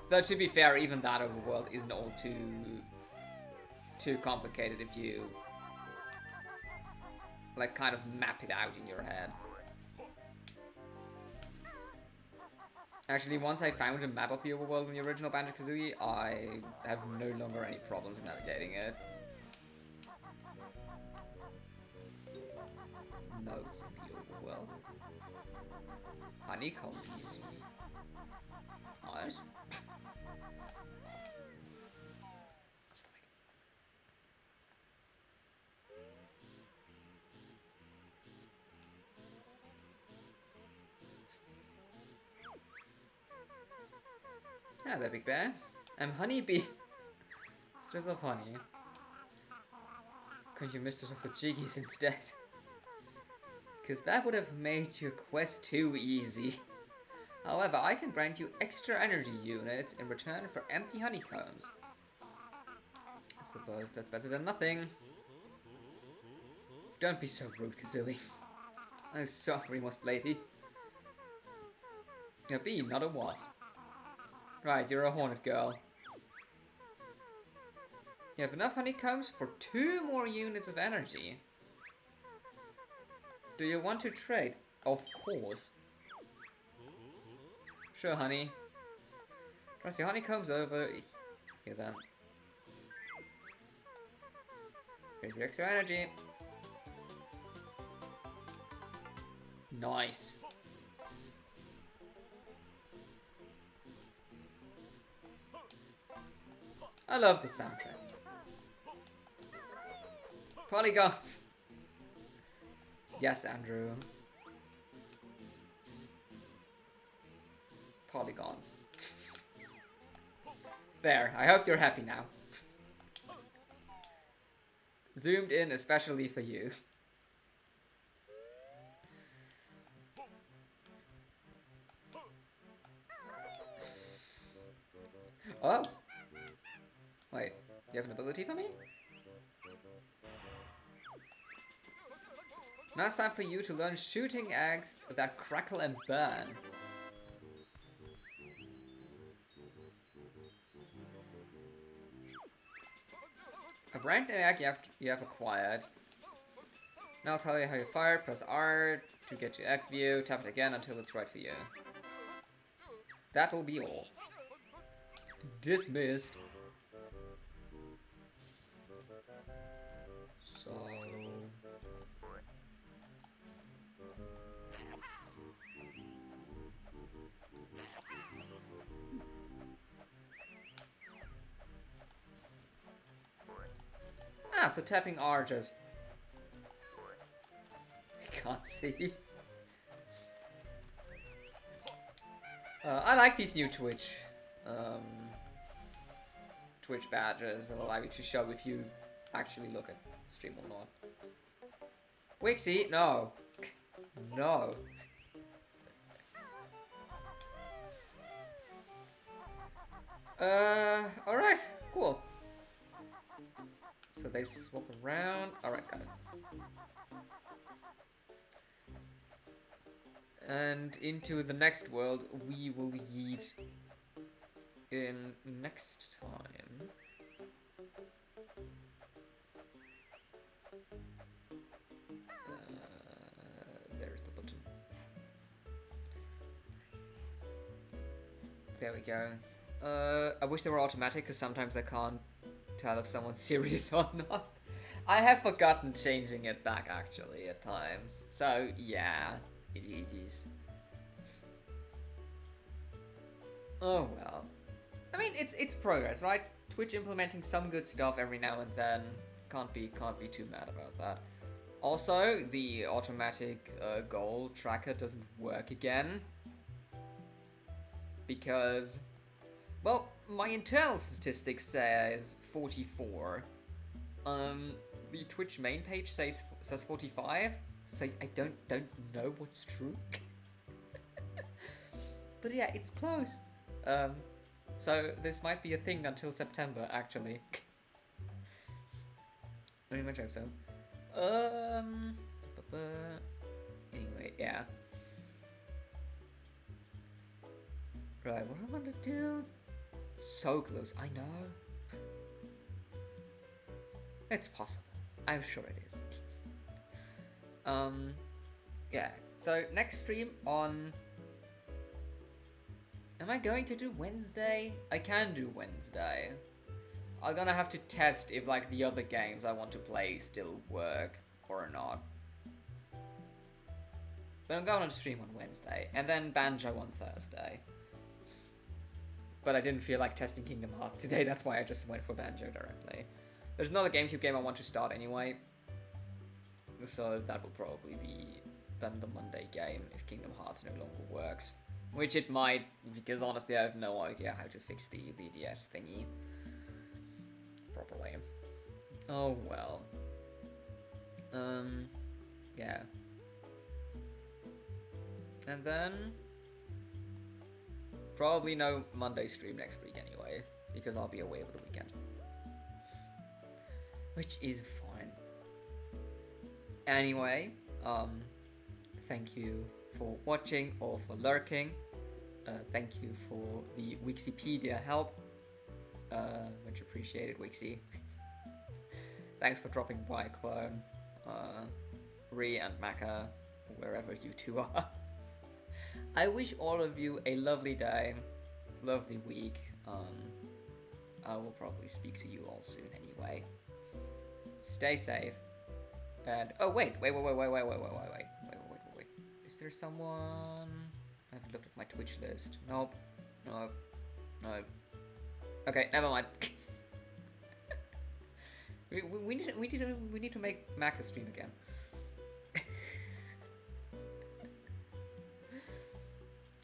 Though, to be fair, even that overworld isn't all too complicated if you, like, kind of map it out in your head. Actually, once I found a map of the overworld in the original Banjo-Kazooie, I have no longer any problems navigating it. Notes in the overworld. Honeycombs. Nice. Ah, there, Big Bear. I'm Honeybee. Mistress of Honey. Couldn't you Mistress of the Jiggies instead? Because that would have made your quest too easy. However, I can grant you extra energy units in return for empty honeycombs. I suppose that's better than nothing. Don't be so rude, Kazooie. I'm sorry, most lady. A bee, not a wasp. Right, you're a hornet girl. You have enough honeycombs for 2 more units of energy. Do you want to trade? Of course. Sure, honey. Trust your honeycombs over. Here then. Here's your extra energy. Nice. I love the soundtrack. Polygons. Yes, Andrew. Polygons. There, I hope you're happy now. Zoomed in especially for you. Oh! Wait, you have an ability for me? Now it's time for you to learn shooting eggs that crackle and burn. A brand new egg you have acquired. Now I'll tell you how you fire. Press R to get to egg view. Tap it again until it's right for you. That will be all. Dismissed. So... Ah, so tapping R just... I can't see. I like these new Twitch badges that allow you to show if you actually look at the stream or not. Wixie, no. No. Alright, cool. So they swap around. Alright, got it. And into the next world we will yeet in next time. There's the button. There we go. I wish they were automatic because sometimes I can't tell if someone's serious or not. I have forgotten changing it back actually at times. So yeah, it is. Oh well. I mean, it's progress, right? Twitch implementing some good stuff every now and then. Can't be too mad about that. Also, the automatic goal tracker doesn't work again because, well, my internal statistics says 44. The Twitch main page says 45. So I don't know what's true. But yeah, it's close. So this might be a thing until September, actually. I mean, much hope so. Anyway, yeah. Right, what do I want to do? So close, I know. It's possible. I'm sure it is. Yeah. So next stream on. Am I going to do Wednesday? I can do Wednesday. I'm gonna have to test if like the other games I want to play still work or not. But I'm going to stream on Wednesday, and then Banjo on Thursday. But I didn't feel like testing Kingdom Hearts today, that's why I just went for Banjo directly. There's another GameCube game I want to start anyway. So that will probably be then the Monday game if Kingdom Hearts no longer works. Which it might, because honestly I have no idea how to fix the DS thingy properly. Oh well. Yeah. And then probably no Monday stream next week anyway, because I'll be away over the weekend. Which is fine. Anyway, thank you for watching or for lurking. Thank you for the Wikipedia help. Much appreciated, Wixie. Thanks for dropping by, Clone, Ree and Maka, wherever you two are. I wish all of you a lovely day, lovely week. I will probably speak to you all soon anyway. Stay safe. And oh wait. Is there someone? I haven't looked at my Twitch list. Nope. Okay, never mind. we need to make Mac a stream again.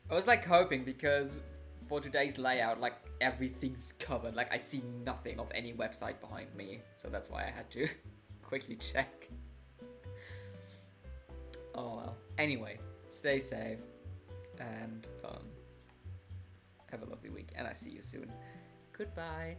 I was like hoping, because for today's layout, like everything's covered. Like I see nothing of any website behind me, so that's why I had to quickly check. Oh well. Anyway, stay safe and have a lovely week, and I see you soon. Goodbye.